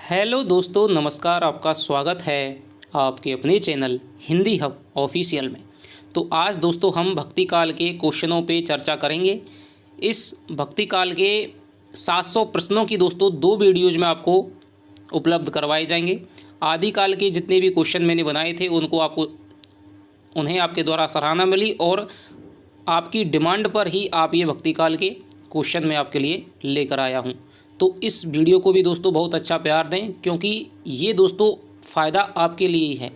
Hello दोस्तों, नमस्कार। आपका स्वागत है आपके अपने चैनल हिंदी हब ऑफिशियल में। तो आज दोस्तों हम भक्ति काल के क्वेश्चनों पे चर्चा करेंगे। इस भक्ति काल के 700 प्रश्नों की दोस्तों 2 वीडियोज़ में आपको उपलब्ध करवाए जाएंगे। आदिकाल के जितने भी क्वेश्चन मैंने बनाए थे उन्हें आपके द्वारा सराहना मिली और आपकी डिमांड पर ही आप ये भक्ति काल के क्वेश्चन मैं आपके लिए लेकर आया हूँ। तो इस वीडियो को भी दोस्तों बहुत अच्छा प्यार दें, क्योंकि ये दोस्तों फ़ायदा आपके लिए ही है।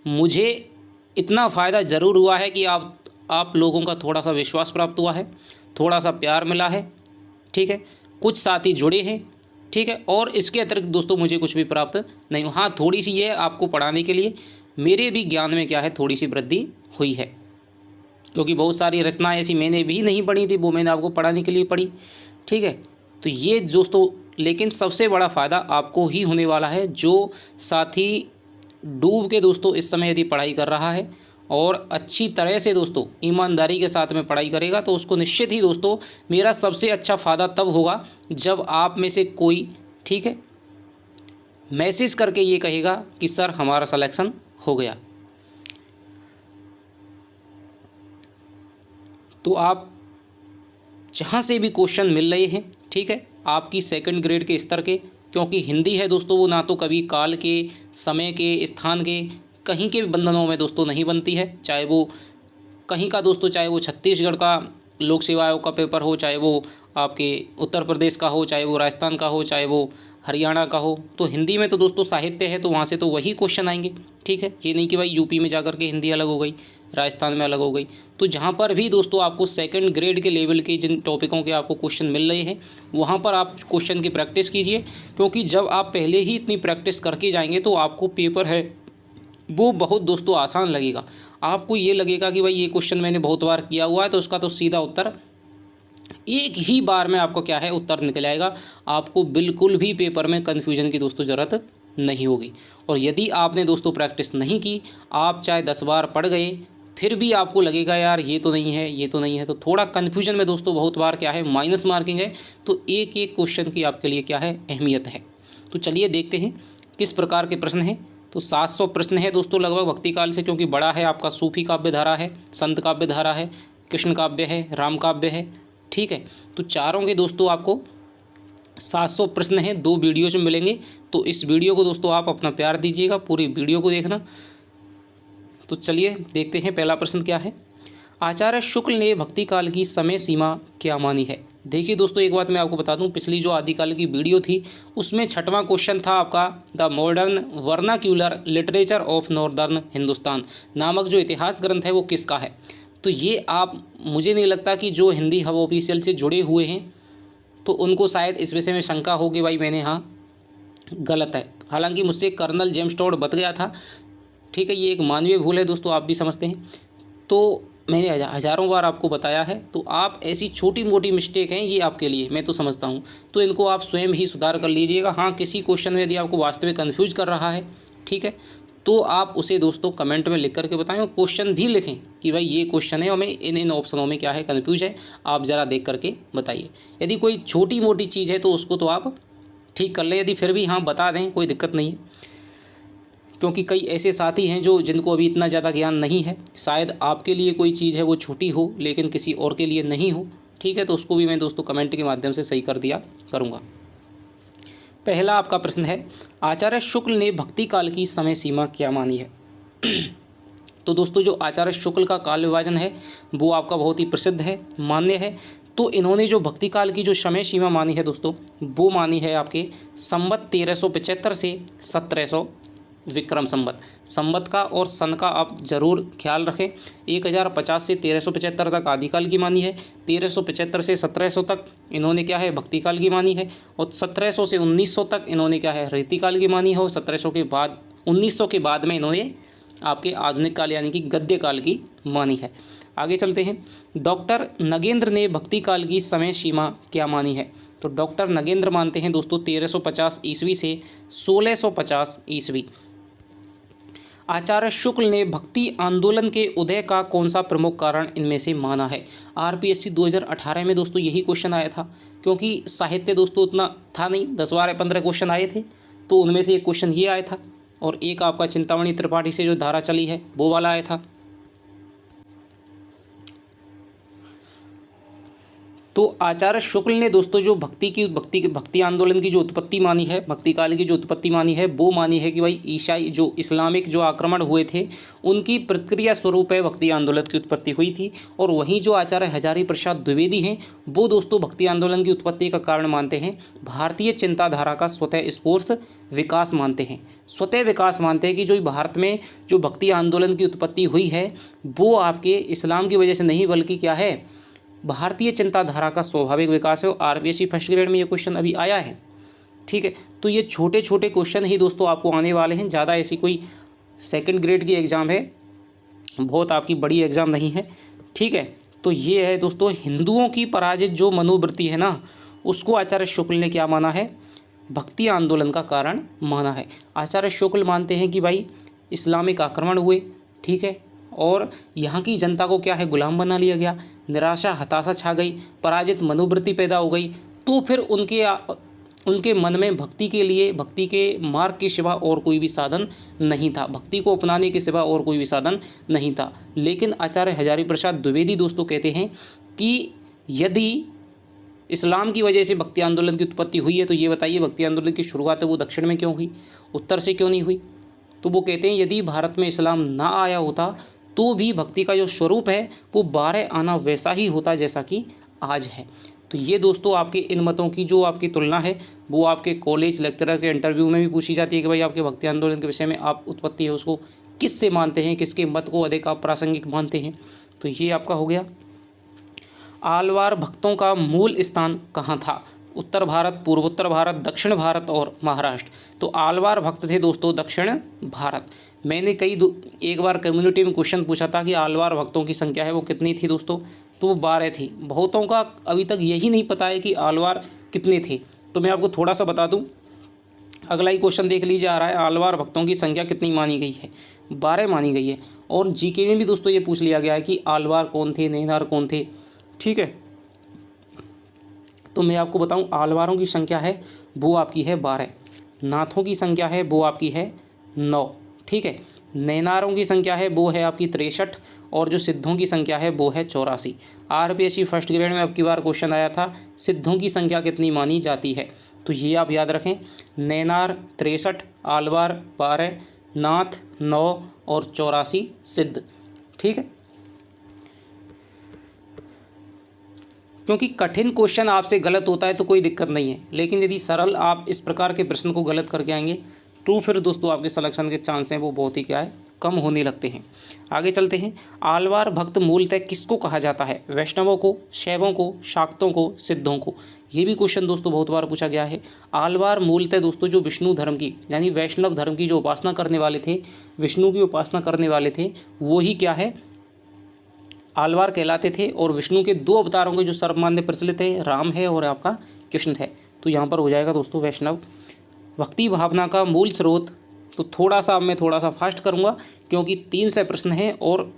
मुझे इतना फ़ायदा ज़रूर हुआ है कि आप लोगों का थोड़ा सा विश्वास प्राप्त हुआ है, थोड़ा सा प्यार मिला है, ठीक है। कुछ साथी जुड़े हैं, ठीक है। और इसके अतिरिक्त दोस्तों मुझे कुछ भी प्राप्त नहीं हुआ। हाँ, थोड़ी सी ये आपको पढ़ाने के लिए मेरे भी ज्ञान में क्या है, थोड़ी सी वृद्धि हुई है, क्योंकि बहुत सारी रचनाएँ ऐसी मैंने भी नहीं पढ़ी थी, वो मैंने आपको पढ़ाने के लिए पढ़ी, ठीक है। तो ये दोस्तों, लेकिन सबसे बड़ा फ़ायदा आपको ही होने वाला है। जो साथी डूब के दोस्तों इस समय यदि पढ़ाई कर रहा है और अच्छी तरह से दोस्तों ईमानदारी के साथ में पढ़ाई करेगा, तो उसको निश्चित ही दोस्तों मेरा सबसे अच्छा फ़ायदा तब होगा जब आप में से कोई, ठीक है, मैसेज करके ये कहेगा कि सर हमारा सिलेक्शन हो गया। तो आप जहाँ से भी क्वेश्चन मिल रहे हैं, ठीक है, आपकी सेकंड ग्रेड के स्तर के, क्योंकि हिंदी है दोस्तों वो ना तो कभी काल के, समय के, स्थान के, कहीं के भी बंधनों में दोस्तों नहीं बनती है। चाहे वो कहीं का दोस्तों, चाहे वो छत्तीसगढ़ का लोक सेवा आयोग का पेपर हो, चाहे वो आपके उत्तर प्रदेश का हो, चाहे वो राजस्थान का हो, चाहे वो हरियाणा का हो। तो हिंदी में तो दोस्तों साहित्य है, तो वहाँ से तो वही क्वेश्चन आएंगे, ठीक है। ये नहीं कि भाई यूपी में जाकर के हिंदी अलग हो गई, राजस्थान में अलग हो गई। तो जहाँ पर भी दोस्तों आपको सेकंड ग्रेड के लेवल के जिन टॉपिकों के आपको क्वेश्चन मिल रहे हैं, वहाँ पर आप क्वेश्चन की प्रैक्टिस कीजिए, क्योंकि जब आप पहले ही इतनी प्रैक्टिस करके जाएंगे तो आपको पेपर है वो बहुत दोस्तों आसान लगेगा। आपको ये लगेगा कि भाई ये क्वेश्चन मैंने बहुत बार किया हुआ है, तो उसका तो सीधा उत्तर एक ही बार में आपको क्या है उत्तर निकल आएगा। आपको बिल्कुल भी पेपर में कन्फ्यूजन की दोस्तों ज़रूरत नहीं होगी। और यदि आपने दोस्तों प्रैक्टिस नहीं की, आप चाहे 10 बार पढ़ गए, फिर भी आपको लगेगा यार ये तो नहीं है, ये तो नहीं है, तो थोड़ा कन्फ्यूजन में दोस्तों बहुत बार क्या है माइनस मार्किंग है। तो एक एक क्वेश्चन की आपके लिए क्या है अहमियत है। तो चलिए देखते हैं किस प्रकार के प्रश्न हैं। तो 700 प्रश्न है दोस्तों लगभग भक्ति काल से, क्योंकि बड़ा है आपका। सूफी काव्य धारा है, संत काव्य धारा है, कृष्ण काव्य है, राम काव्य है, ठीक है। तो चारों के दोस्तों आपको 700 प्रश्न हैं, 2 वीडियोज में मिलेंगे। तो इस वीडियो को दोस्तों आप अपना प्यार दीजिएगा, पूरी वीडियो को देखना। तो चलिए देखते हैं पहला प्रश्न क्या है। आचार्य शुक्ल ने भक्ति काल की समय सीमा क्या मानी है। देखिए दोस्तों, एक बात मैं आपको बता दूं, पिछली जो आदिकाल की वीडियो थी उसमें 6वां क्वेश्चन था आपका, the modern vernacular literature of northern Hindustan नामक जो इतिहास ग्रंथ है वो किसका है। तो ये आप, मुझे नहीं लगता कि जो हिंदी हब ऑफिशियल से जुड़े हुए हैं तो उनको शायद इस विषय में शंका हो कि भाई मैंने हाँ गलत है। हालांकि मुझसे कर्नल जेम्स टॉड बत गया था, ठीक है। ये एक मानवीय भूल है दोस्तों, आप भी समझते हैं। तो मैंने हज़ारों बार आपको बताया है, तो आप ऐसी छोटी मोटी मिस्टेक हैं ये आपके लिए, मैं तो समझता हूँ, तो इनको आप स्वयं ही सुधार कर लीजिएगा। हाँ, किसी क्वेश्चन में यदि आपको वास्तव में कन्फ्यूज कर रहा है, ठीक है, तो आप उसे दोस्तों कमेंट में लिख करके बताएं और क्वेश्चन भी लिखें कि भाई ये क्वेश्चन है और मैं इन ऑप्शनों में क्या है कन्फ्यूज है, आप ज़रा देख करके बताइए। यदि कोई छोटी मोटी चीज़ है तो उसको तो आप ठीक कर लें, यदि फिर भी हाँ बता दें, कोई दिक्कत नहीं है, क्योंकि कई ऐसे साथी हैं जिनको अभी इतना ज़्यादा ज्ञान नहीं है। शायद आपके लिए कोई चीज़ है वो छोटी हो लेकिन किसी और के लिए नहीं हो, ठीक है। तो उसको भी मैं दोस्तों कमेंट के माध्यम से सही कर दिया करूँगा। पहला आपका प्रश्न है, आचार्य शुक्ल ने भक्ति काल की समय सीमा क्या मानी है। तो दोस्तों जो आचार्य शुक्ल का काल विभाजन है वो आपका बहुत ही प्रसिद्ध है, मान्य है। तो इन्होंने जो भक्ति काल की जो समय सीमा मानी है दोस्तों, वो मानी है आपके संवत 1375 से 1700 विक्रम संवत का और सन का आप ज़रूर ख्याल रखें। 1050 से 1375 तक आदिकाल की मानी है, 1375 से 1700 तक इन्होंने क्या है भक्ति काल की मानी है, और 1700 से 1900 तक इन्होंने क्या है रीतिकाल की मानी है, और 1700 के बाद 1900 के बाद में इन्होंने आपके आधुनिक काल यानी कि गद्य काल की मानी है। आगे चलते हैं। डॉक्टर नगेंद्र ने भक्ति काल की समय सीमा क्या मानी है। तो डॉक्टर नगेंद्र मानते हैं दोस्तों 1350 ईस्वी से 1650 ईस्वी। आचार्य शुक्ल ने भक्ति आंदोलन के उदय का कौन सा प्रमुख कारण इनमें से माना है। आरपीएससी 2018 में दोस्तों यही क्वेश्चन आया था, क्योंकि साहित्य दोस्तों उतना था नहीं, 10 12 15 क्वेश्चन आए थे, तो उनमें से एक क्वेश्चन ये आया था, और एक आपका चिंतामणि त्रिपाठी से जो धारा चली है वो वाला आया था। तो आचार्य शुक्ल ने दोस्तों जो भक्ति आंदोलन की जो उत्पत्ति मानी है, भक्ति काल की जो उत्पत्ति मानी है, वो मानी है कि भाई ईसाई जो इस्लामिक जो आक्रमण हुए थे उनकी प्रतिक्रिया स्वरूप है भक्ति आंदोलन की उत्पत्ति हुई थी। और वहीं जो आचार्य हजारी प्रसाद द्विवेदी हैं वो दोस्तों भक्ति आंदोलन की उत्पत्ति का कारण मानते हैं भारतीय चिंताधारा का स्वतः स्फूर्त विकास मानते हैं। स्वतः विकास मानते हैं कि जो भारत में जो भक्ति आंदोलन की उत्पत्ति हुई है वो आपके इस्लाम की वजह से नहीं, बल्कि क्या है, भारतीय चिंताधारा का स्वाभाविक विकास है। और आरपीएससी फर्स्ट ग्रेड में ये क्वेश्चन अभी आया है, ठीक है। तो ये छोटे छोटे क्वेश्चन ही दोस्तों आपको आने वाले हैं, ज़्यादा ऐसी कोई सेकंड ग्रेड की एग्ज़ाम है, बहुत आपकी बड़ी एग्ज़ाम नहीं है, ठीक है। तो ये है दोस्तों हिंदुओं की पराजित जो मनोवृत्ति है ना, उसको आचार्य शुक्ल ने क्या माना है, भक्ति आंदोलन का कारण माना है। आचार्य शुक्ल मानते हैं कि भाई इस्लामिक आक्रमण हुए, ठीक है, और यहाँ की जनता को क्या है, गुलाम बना लिया गया, निराशा हताशा छा गई, पराजित मनोवृत्ति पैदा हो गई। तो फिर उनके मन में भक्ति के लिए, भक्ति के मार्ग के सिवा और कोई भी साधन नहीं था, भक्ति को अपनाने के सिवा और कोई भी साधन नहीं था। लेकिन आचार्य हजारी प्रसाद द्विवेदी दोस्तों कहते हैं कि यदि इस्लाम की वजह से भक्ति आंदोलन की उत्पत्ति हुई है तो ये बताइए भक्ति आंदोलन की शुरुआत है वो दक्षिण में क्यों हुई, उत्तर से क्यों नहीं हुई। तो वो कहते हैं यदि भारत में इस्लाम ना आया होता तो भी भक्ति का जो स्वरूप है वो 12 आना वैसा ही होता जैसा कि आज है। तो ये दोस्तों आपके इन मतों की जो आपकी तुलना है वो आपके कॉलेज लेक्चरर के इंटरव्यू में भी पूछी जाती है कि भाई आपके भक्ति आंदोलन के विषय में आप उत्पत्ति है उसको किससे मानते हैं, किसके मत को अधिक आप प्रासंगिक मानते हैं। तो ये आपका हो गया। आलवार भक्तों का मूल स्थान कहाँ था, उत्तर भारत, पूर्वोत्तर भारत, दक्षिण भारत और महाराष्ट्र। तो आलवार भक्त थे दोस्तों दक्षिण भारत। मैंने एक बार कम्युनिटी में क्वेश्चन पूछा था कि आलवार भक्तों की संख्या है वो कितनी थी दोस्तों, तो वो 12 थी। बहुतों का अभी तक यही नहीं पता है कि आलवार कितने थे। तो मैं आपको थोड़ा सा बता दूं, अगला ही क्वेश्चन देख लीजिए आ रहा है, आलवार भक्तों की संख्या कितनी मानी गई है, 12 मानी गई है। और जीके में भी दोस्तों ये पूछ लिया गया है कि आलवार कौन थे, नैनार कौन थे, ठीक है। तो मैं आपको बताऊं आलवारों की संख्या है वो आपकी है 12, नाथों की संख्या है वो आपकी है 9, ठीक है। नैनारों की संख्या है वो है आपकी 63 और जो सिद्धों की संख्या है वो है 84। आरपीएससी फर्स्ट ग्रेड में अब की बार क्वेश्चन आया था सिद्धों की संख्या कितनी मानी जाती है, तो ये आप याद रखें, नैनार 63, आलवार 12, नाथ 9 और 84 सिद्ध, ठीक है। क्योंकि कठिन क्वेश्चन आपसे गलत होता है तो कोई दिक्कत नहीं है, लेकिन यदि सरल आप इस प्रकार के प्रश्न को गलत करके आएंगे तो फिर दोस्तों आपके सिलेक्शन के चांस हैं वो बहुत ही क्या है, कम होने लगते हैं। आगे चलते हैं। आलवार भक्त मूलतः किसको कहा जाता है, वैष्णवों को, शैवों को, शाक्तों को, सिद्धों को। ये भी क्वेश्चन दोस्तों बहुत बार पूछा गया है। आलवार मूलतः दोस्तों जो विष्णु धर्म की यानी वैष्णव धर्म की जो उपासना करने वाले थे, विष्णु की उपासना करने वाले थे, वो ही क्या है, आलवार कहलाते थे। और विष्णु के 2 अवतारों के जो सर्वमान्य प्रचलित है, राम है और आपका कृष्ण है। तो यहाँ पर हो जाएगा दोस्तों वैष्णव। भक्ति भावना का मूल स्रोत, तो मैं थोड़ा सा फास्ट करूँगा क्योंकि 3 से प्रश्न हैं और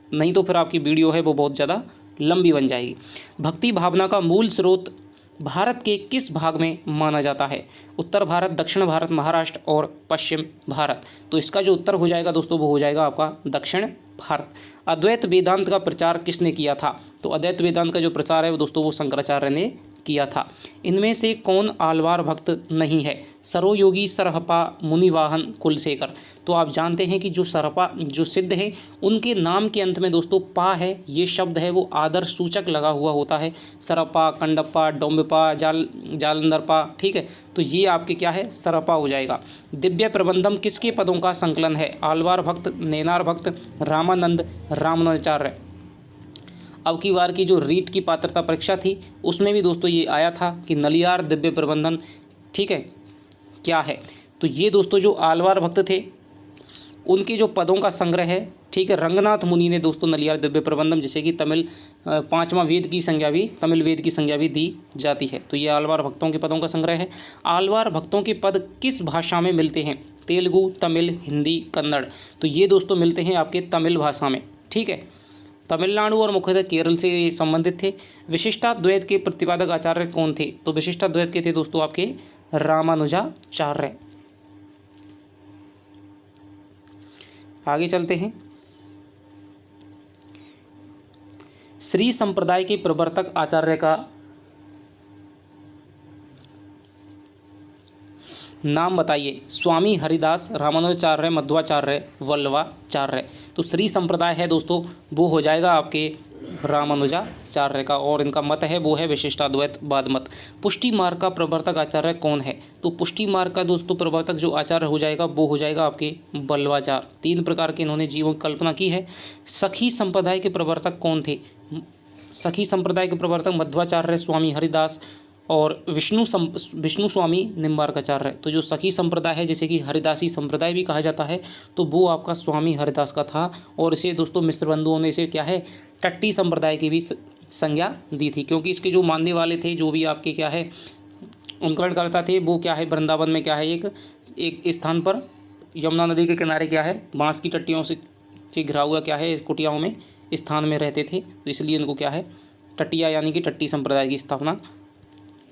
नहीं तो फिर आपकी वीडियो है वो बहुत ज़्यादा लंबी बन जाएगी। भक्ति भावना का मूल स्रोत भारत के किस भाग में माना जाता है, उत्तर भारत, दक्षिण भारत, महाराष्ट्र और पश्चिम भारत। तो इसका जो उत्तर हो जाएगा दोस्तों वो हो जाएगा आपका दक्षिण भारत। अद्वैत वेदांत का प्रचार किसने किया था, तो अद्वैत वेदांत का जो प्रचार है वो दोस्तों वो शंकराचार्य ने किया था। इनमें से कौन आलवार भक्त नहीं है, सरोयोगी, सरहपा, मुनिवाहन, कुलशेखर। तो आप जानते हैं कि जो सरहपा जो सिद्ध है उनके नाम के अंत में दोस्तों पा है, ये शब्द है वो आदर सूचक लगा हुआ होता है। सरहपा, कंडप्पा, डोम्बपा, जालंधरपा, ठीक है। तो ये आपके क्या है, सरहपा हो जाएगा। दिव्य प्रबंधम किसके पदों का संकलन है, आलवार भक्त, नैनार भक्त, रामानंद, रामानुजाचार्य। अब की बार की जो रीट की पात्रता परीक्षा थी उसमें भी दोस्तों ये आया था कि नलियार दिव्य प्रबंधन, ठीक है, क्या है। तो ये दोस्तों जो आलवार भक्त थे उनके जो पदों का संग्रह है, ठीक है, रंगनाथ मुनि ने दोस्तों नलियार दिव्य प्रबंधम, जिसे कि तमिल 5वां वेद की संज्ञा भी, तमिल वेद की संज्ञा भी दी जाती है। तो ये आलवार भक्तों के पदों का संग्रह है। आलवार भक्तों के पद किस भाषा में मिलते हैं, तेलुगु, तमिल, हिंदी, कन्नड़। तो ये दोस्तों मिलते हैं आपके तमिल भाषा में, ठीक है। तमिलनाडु और मुख्यतः केरल से संबंधित थे। विशिष्टाद्वैत के प्रतिपादक आचार्य कौन थे, तो विशिष्टाद्वैत के थे दोस्तों आपके रामानुजाचार्य, आगे चलते हैं। श्री संप्रदाय के प्रवर्तक आचार्य का नाम बताइए। स्वामी हरिदास, रामानुजाचार्य, मध्वाचार्य, वल्लभाचार्य। तो श्री संप्रदाय है दोस्तों वो हो जाएगा आपके रामानुजाचार्य का, और इनका मत है वो है विशिष्टाद्वैतवाद मत। पुष्टि मार्ग का प्रवर्तक आचार्य कौन है? तो पुष्टि मार्ग का दोस्तों प्रवर्तक जो आचार्य हो जाएगा वो हो जाएगा आपके वल्लभाचार्य। 3 प्रकार के इन्होंने जीवन कल्पना की है। सखी संप्रदाय के प्रवर्तक कौन थे? सखी संप्रदाय के प्रवर्तक मध्वाचार्य, स्वामी हरिदास और विष्णु स्वामी निम्बार्काचार्य। तो जो सखी संप्रदाय है, जैसे कि हरिदासी संप्रदाय भी कहा जाता है, तो वो आपका स्वामी हरिदास का था। और इसे दोस्तों मिश्र बंधुओं ने इसे क्या है टट्टी संप्रदाय की भी संज्ञा दी थी, क्योंकि इसके जो मानने वाले थे, जो भी आपके क्या है अनुकरणकर्ता थे, वो क्या है वृंदावन में क्या है एक स्थान पर यमुना नदी के किनारे क्या है बांस की टट्टियों से घिरा हुआ क्या है कुटियाओं में स्थान में रहते थे। तो इसलिए उनको क्या है टट्टिया यानी कि टट्टी संप्रदाय की स्थापना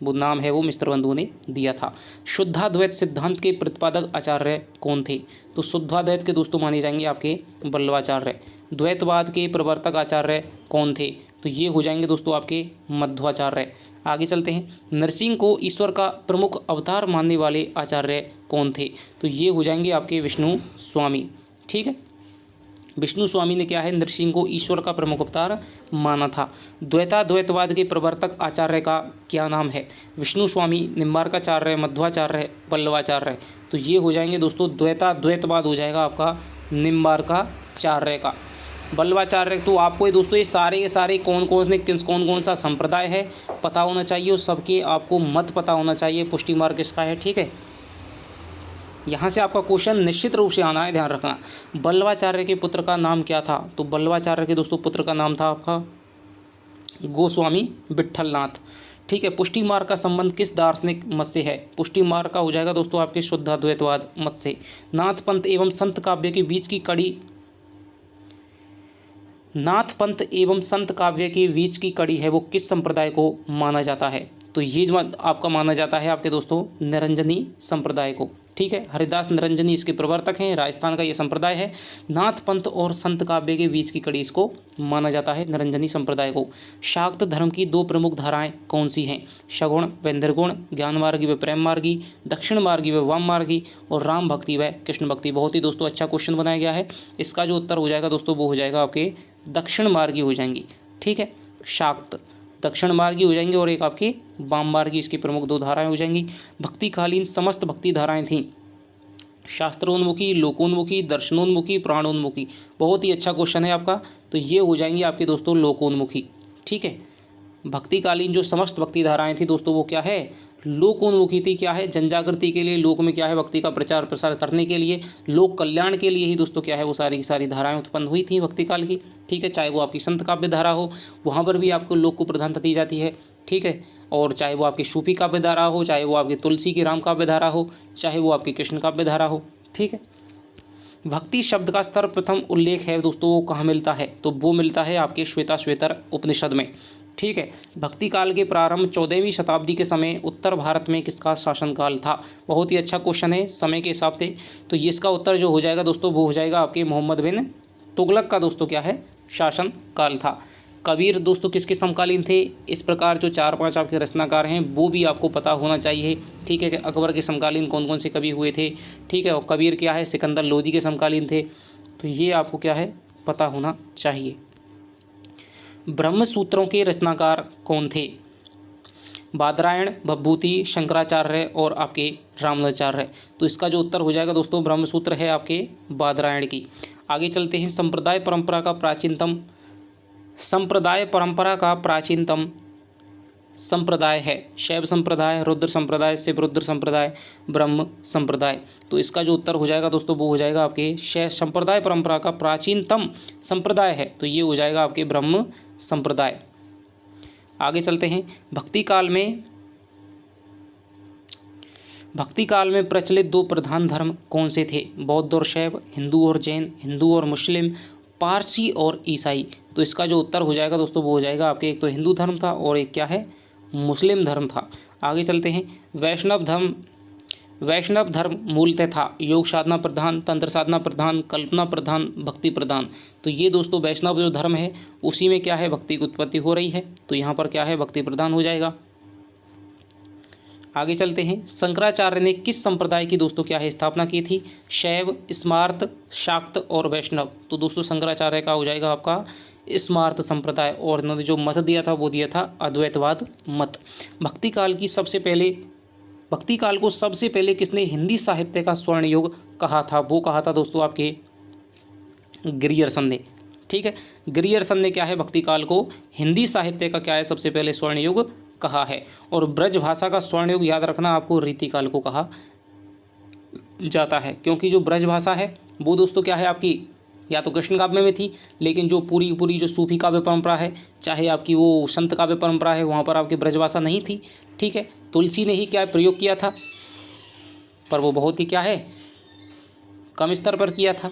वो नाम है वो मिस्र बंधुओं ने दिया था। शुद्धाद्वैत सिद्धांत के प्रतिपादक आचार्य कौन थे? तो शुद्धाद्वैत के दोस्तों माने जाएंगे आपके वल्लभाचार्य। द्वैतवाद के प्रवर्तक आचार्य कौन थे? तो ये हो जाएंगे दोस्तों आपके मध्वाचार्य। आगे चलते हैं। नरसिंह को ईश्वर का प्रमुख अवतार मानने वाले आचार्य कौन थे? तो ये हो जाएंगे आपके विष्णु स्वामी। ठीक है, विष्णु स्वामी ने क्या है नरसिंह को ईश्वर का प्रमुख अवतार माना था। द्वैतवाद के प्रवर्तक आचार्य का क्या नाम है? विष्णु स्वामी, निम्बार्काचार्य, मध्वाचार्य, वल्लभाचार्य। तो ये हो जाएंगे दोस्तों द्वैतवाद हो जाएगा आपका निम्बार्काचार्य का। वल्लभाचार्य तो आपको ये दोस्तों ये सारे कौन कौन सा संप्रदाय है पता होना चाहिए, और सबके आपको मत पता होना चाहिए। पुष्टि मार्ग किसका है, ठीक है। यहाँ से आपका क्वेश्चन निश्चित रूप से आना है, ध्यान रखना। वल्लभाचार्य के पुत्र का नाम क्या था? तो वल्लभाचार्य के दोस्तों पुत्र का नाम था आपका गोस्वामी विट्ठलनाथ। ठीक है। पुष्टि मार्ग का संबंध किस दार्शनिक मत से है? पुष्टि मार्ग का हो जाएगा दोस्तों आपके शुद्धाद्वैतवाद मत से। नाथ पंथ एवं संत काव्य के बीच की कड़ी है वो किस संप्रदाय को माना जाता है? तो ये जो आपका माना जाता है आपके दोस्तों निरंजनी संप्रदाय को। ठीक है, हरिदास निरंजनी इसके प्रवर्तक हैं, राजस्थान का ये संप्रदाय है। नाथ पंथ और संत काव्य के बीच की कड़ी इसको माना जाता है निरंजनी संप्रदाय को। शाक्त धर्म की 2 प्रमुख धाराएं कौन सी हैं? सगुण व निर्गुण, ज्ञान मार्गी व प्रेम मार्गी, दक्षिण मार्गी व वाम मार्गी, और राम भक्ति व कृष्ण भक्ति। बहुत ही दोस्तों अच्छा क्वेश्चन बनाया गया है। इसका जो उत्तर हो जाएगा दोस्तों वो हो जाएगा आपके दक्षिण मार्गी हो जाएंगी। ठीक है, शाक्त दक्षिण मार्गी हो जाएंगे और एक आपकी वाम मार्गी, इसकी प्रमुख 2 धाराएं हो जाएंगी। भक्तिकालीन समस्त भक्ति धाराएं थीं शास्त्रोन्मुखी, लोकोन्मुखी, दर्शनोन्मुखी, प्राणोन्मुखी। बहुत ही अच्छा क्वेश्चन है आपका। तो ये हो जाएंगे आपके दोस्तों लोकोन्मुखी। ठीक है, भक्तिकालीन जो समस्त भक्ति धाराएं थी दोस्तों वो क्या है लोकोन्मुखी थी। क्या है जनजागृति के लिए, लोक में क्या है भक्ति का प्रचार प्रसार करने के लिए, लोक कल्याण के लिए ही दोस्तों क्या है वो सारी की सारी धाराएं उत्पन्न हुई थी भक्ति काल की। ठीक है, चाहे वो आपकी संत काव्य धारा हो, वहाँ पर भी आपको लोक को प्रधानता दी जाती है। ठीक है, और चाहे वो आपकी सूफी काव्य धारा हो, चाहे वो आपकी तुलसी की राम काव्य धारा हो, चाहे वो आपकी कृष्ण काव्य धारा हो। ठीक है, भक्ति शब्द का सर्वप्रथम उल्लेख है दोस्तों वो कहाँ मिलता है? तो वो मिलता है आपके श्वेताश्वेतर उपनिषद में। ठीक है, भक्ति काल के प्रारंभ 14वीं शताब्दी के समय उत्तर भारत में किसका शासनकाल था? बहुत ही अच्छा क्वेश्चन है समय के हिसाब से। तो ये इसका उत्तर जो हो जाएगा दोस्तों वो हो जाएगा आपके मोहम्मद बिन तुगलक का दोस्तों क्या है शासन काल था। कबीर दोस्तों किसके समकालीन थे? इस प्रकार जो 4-5 आपके रचनाकार हैं वो भी आपको पता होना चाहिए। ठीक है, कि अकबर के समकालीन कौन कौन से कवि हुए थे। ठीक है, और कबीर क्या है सिकंदर लोदी के समकालीन थे। तो ये आपको क्या है पता होना चाहिए। ब्रह्म सूत्रों के रचनाकार कौन थे? बादरायण, भभूति, शंकराचार्य और आपके रामानुजाचार्य। तो इसका जो उत्तर हो जाएगा दोस्तों ब्रह्म सूत्र है आपके बादरायण की। आगे चलते हैं। संप्रदाय परंपरा का प्राचीनतम संप्रदाय है शैव संप्रदाय, रुद्र संप्रदाय, शिव रुद्र संप्रदाय, ब्रह्म संप्रदाय। तो इसका जो उत्तर हो जाएगा दोस्तों वो हो जाएगा आपके शैव संप्रदाय परंपरा का प्राचीनतम संप्रदाय है। तो ये हो जाएगा आपके ब्रह्म संप्रदाय। आगे चलते हैं। भक्ति काल में प्रचलित 2 प्रधान धर्म कौन से थे? बौद्ध और शैव, हिंदू और जैन, हिंदू और मुस्लिम, पारसी और ईसाई। तो इसका जो उत्तर हो जाएगा दोस्तों वो हो जाएगा आपके एक तो हिंदू धर्म था और एक क्या है मुस्लिम धर्म था। आगे चलते हैं। वैष्णव धर्म मूलतः था योग साधना प्रधान, तंत्र साधना प्रधान, कल्पना प्रधान, भक्ति प्रधान। तो ये दोस्तों वैष्णव जो धर्म है उसी में क्या है, भक्ति की उत्पत्ति हो रही है, तो यहाँ पर क्या है, भक्ति प्रधान हो जाएगा। आगे चलते हैं, शंकराचार्य ने किस संप्रदाय की दोस्तों क्या है, स्थापना की थी? शैव, स्मार्त, शाक्त और वैष्णव। तो दोस्तों शंकराचार्य का हो जाएगा आपका स्मार्त संप्रदाय, और इन्होंने जो मत दिया था वो दिया था अद्वैतवाद मत। भक्ति काल को सबसे पहले किसने हिंदी साहित्य का स्वर्ण युग कहा था? वो कहा था दोस्तों आपके ग्रियर्सन ने। ठीक है, ग्रियर्सन ने क्या है, भक्ति काल को हिंदी साहित्य का क्या है, सबसे पहले स्वर्ण युग कहा है। और ब्रज भाषा का स्वर्ण युग याद रखना आपको रीतिकाल को कहा जाता है, क्योंकि जो ब्रज भाषा है वो दोस्तों क्या है आपकी या तो कृष्ण काव्य में थी, लेकिन जो पूरी जो सूफी काव्य परंपरा है, चाहे आपकी वो संत काव्य परंपरा है, वहाँ पर आपकी ब्रजभाषा नहीं थी। ठीक है, तुलसी ने ही क्या प्रयोग किया था, पर वो बहुत ही क्या है, कम स्तर पर किया था।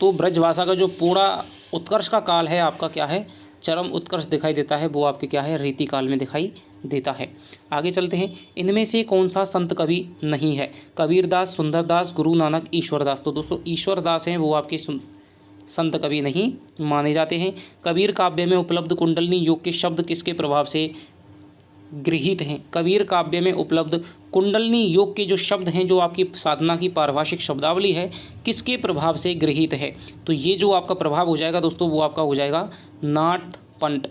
तो ब्रजभाषा का जो पूरा उत्कर्ष का काल है आपका क्या है, चरम उत्कर्ष दिखाई देता है, वो आपके क्या है, रीतिकाल में दिखाई देता है। आगे चलते हैं, इनमें से कौन सा संत कवि नहीं है? कबीरदास, सुंदरदास, गुरु नानक, ईश्वरदास। तो दोस्तों ईश्वरदास हैं वो आपके संत कवि नहीं माने जाते हैं। कबीर काव्य में उपलब्ध कुंडलिनी योग के शब्द किसके प्रभाव से गृहीत हैं? कबीर काव्य में उपलब्ध कुंडलिनी योग के जो शब्द हैं, जो आपकी साधना की पारिभाषिक शब्दावली है, किसके प्रभाव से गृहीत है? तो ये जो आपका प्रभाव हो जाएगा दोस्तों, वो आपका हो जाएगा नाथ पंथ।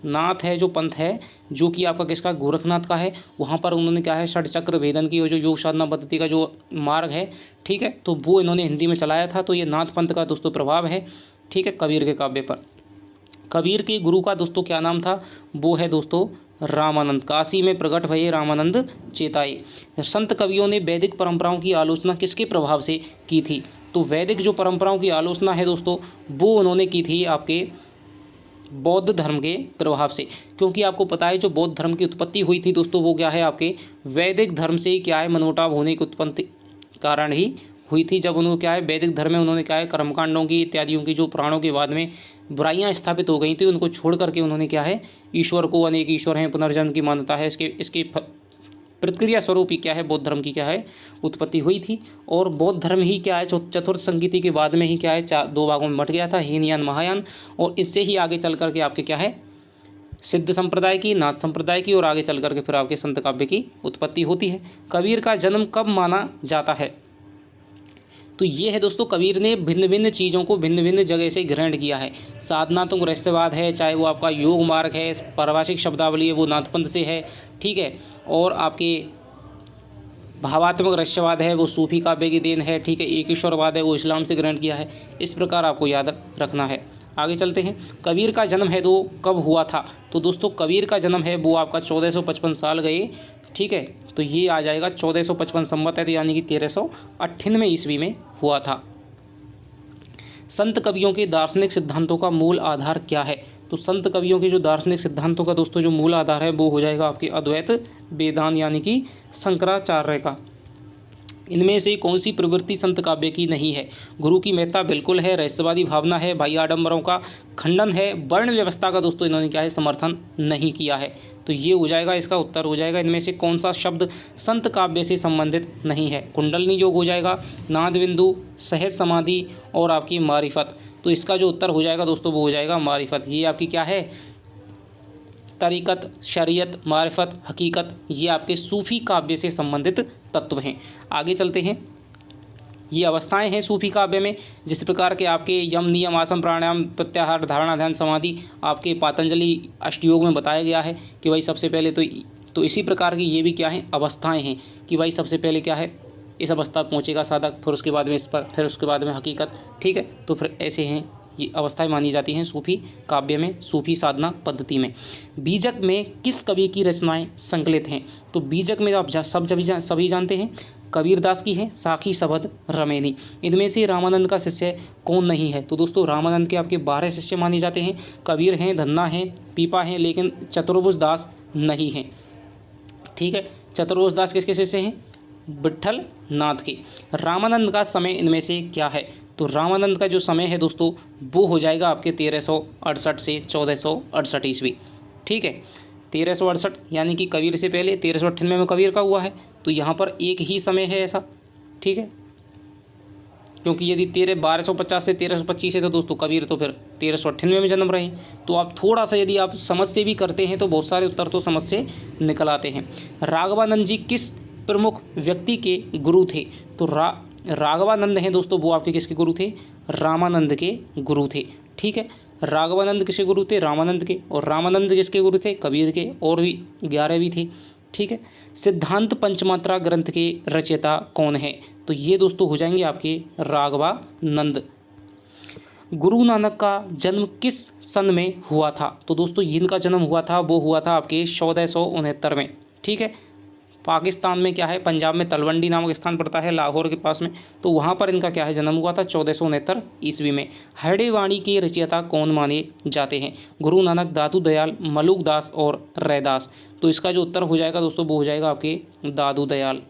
नाथ है जो पंथ है, जो कि आपका किसका, गोरखनाथ का है। वहाँ पर उन्होंने क्या है, षट चक्र भेदन की जो योग साधना पद्धति का जो मार्ग है, ठीक है, तो वो इन्होंने हिंदी में चलाया था। तो ये नाथ पंथ का दोस्तों प्रभाव है, ठीक है, कबीर के काव्य पर। कबीर के गुरु का दोस्तों क्या नाम था? वो है दोस्तों रामानंद। काशी में प्रकट भये रामानंद चेताए। संत कवियों ने वैदिक परंपराओं की आलोचना किसके प्रभाव से की थी? तो वैदिक जो परंपराओं की आलोचना है दोस्तों, वो उन्होंने की थी आपके बौद्ध धर्म के प्रभाव से। क्योंकि आपको पता है जो बौद्ध धर्म की उत्पत्ति हुई थी दोस्तों, वो क्या है, आपके वैदिक धर्म से ही क्या है, मनमुटाव होने की उत्पत्ति कारण ही हुई थी। जब उन्होंने क्या है, वैदिक धर्म में उन्होंने क्या है, कर्मकांडों की इत्यादियों की जो पुराणों के बाद में बुराइयां स्थापित हो गई थी, उनको छोड़ करके उन्होंने क्या है, ईश्वर को, अनेक ईश्वर हैं, पुनर्जन्म की मान्यता है, इसकी प्रतिक्रिया स्वरूप ही क्या है, बौद्ध धर्म की क्या है, उत्पत्ति हुई थी। और बौद्ध धर्म ही क्या है, चतुर्थ संगीति के बाद में ही क्या है, दो भागों में बंट गया था, हीनयान महायान। और इससे ही आगे चल करके आपके क्या है, सिद्ध संप्रदाय की, नाथ संप्रदाय की, और आगे चल करके फिर आपके संत काव्य की उत्पत्ति होती है। कबीर का जन्म कब माना जाता है? तो ये है दोस्तों, कबीर ने भिन्न भिन्न चीज़ों को भिन्न भिन्न जगह से ग्रहण किया है। साधनात्मक रहस्यवाद है, चाहे वो आपका योग मार्ग है, पारिभाषिक शब्दावली है, वो नाथपंथ से है, ठीक है, और आपके भावात्मक रहस्यवाद है, वो सूफी काव्य की देन है, ठीक है, एक ईश्वरवाद है, वो इस्लाम से ग्रहण किया है। इस प्रकार आपको याद रखना है। आगे चलते हैं, कबीर का जन्म है तो कब हुआ था? तो दोस्तों कबीर का जन्म है वो आपका 1455 साल गए, ठीक है, तो ये आ जाएगा 1455 संवत है, तो यानी कि 1398 ईस्वी में हुआ था। संत कवियों के दार्शनिक सिद्धांतों का मूल आधार क्या है? तो संत कवियों के जो दार्शनिक सिद्धांतों का दोस्तों जो मूल आधार है वो हो जाएगा आपके अद्वैत वेदांत, यानी कि शंकराचार्य का। इनमें से कौन सी प्रवृत्ति संत काव्य की नहीं है? गुरु की महत्ता बिल्कुल है, रहस्यवादी भावना है, बाह्य आडंबरों का खंडन है, वर्ण व्यवस्था का दोस्तों इन्होंने क्या है, समर्थन नहीं किया है। तो ये हो जाएगा, इसका उत्तर हो जाएगा, इनमें से कौन सा शब्द संत काव्य से संबंधित नहीं है? कुंडलिनी योग हो जाएगा, नाद बिंदु, सहज समाधि और आपकी मारिफत। तो इसका जो उत्तर हो जाएगा दोस्तों वो हो जाएगा मारिफत। ये आपकी क्या है, तरीक़त, शरीयत, मारिफत, हकीकत, ये आपके सूफ़ी काव्य से संबंधित तत्व हैं। आगे चलते हैं, ये अवस्थाएं हैं सूफी काव्य में, जिस प्रकार के आपके यम, नियम, आसन, प्राणायाम, प्रत्याहार, धारणा, ध्यान, समाधि आपके पातंजलि अष्टयोग में बताया गया है कि भाई सबसे पहले तो इसी प्रकार की ये भी क्या है, अवस्थाएं हैं कि भाई सबसे पहले क्या है, इस अवस्था पहुँचेगा साधक, फिर उसके बाद में इस पर, फिर उसके बाद में हकीकत, ठीक है, तो फिर ऐसे हैं ये अवस्थाएं मानी जाती हैं सूफी काव्य में, सूफी साधना पद्धति में। बीजक में किस कवि की रचनाएं संकलित हैं? तो बीजक में आप सभी जानते हैं, कबीरदास की है, साखी, सबद, रमेनी। इनमें से रामानंद का शिष्य कौन नहीं है? तो दोस्तों रामानंद के आपके 12 शिष्य माने जाते हैं। कबीर हैं, धन्ना हैं, पीपा हैं, लेकिन चतुर्भुज दास नहीं हैं, ठीक है। चतुर्भुज दास किसके शिष्य हैं? विट्ठल नाथ के। रामानंद का समय इनमें से क्या है? तो रामानंद का जो समय है दोस्तों वो हो जाएगा आपके 1368 से 1468 ईस्वी, ठीक है। 1368 यानी कि कबीर से पहले, 1398 में कबीर का हुआ है, तो यहाँ पर एक ही समय है ऐसा, ठीक है, क्योंकि यदि 1250 से 1325 है तो दोस्तों कबीर तो फिर 1398 में जन्म रहे हैं। तो आप थोड़ा सा यदि आप समझ से भी करते हैं तो बहुत सारे उत्तर तो समझ से निकल आते हैं। राघवानंद जी किस प्रमुख व्यक्ति के गुरु थे? तो राघवानंद हैं दोस्तों, वो आपके किसके गुरु थे? रामानंद के गुरु थे, ठीक है। राघवानंद किसके गुरु थे? रामानंद के। और रामानंद किसके गुरु थे? कबीर के। और भी 11 भी थे, ठीक है। सिद्धांत पंचमात्रा ग्रंथ के रचयिता कौन है? तो ये दोस्तों हो जाएंगे आपके राघवानंद। गुरु नानक का जन्म किस सन में हुआ था? तो दोस्तों इनका जन्म हुआ था, वो हुआ था आपके 1469 में, ठीक है। पाकिस्तान में क्या है, पंजाब में तलवंडी नामक स्थान पड़ता है लाहौर के पास में, तो वहाँ पर इनका क्या है जन्म हुआ था 1469 ईस्वी में। हरड़े वाणी के रचयिता कौन माने जाते हैं? गुरु नानक, दादू दयाल, मलुक दास और रैदास। तो इसका जो उत्तर हो जाएगा दोस्तों वो हो जाएगा आपके दादू दयाल।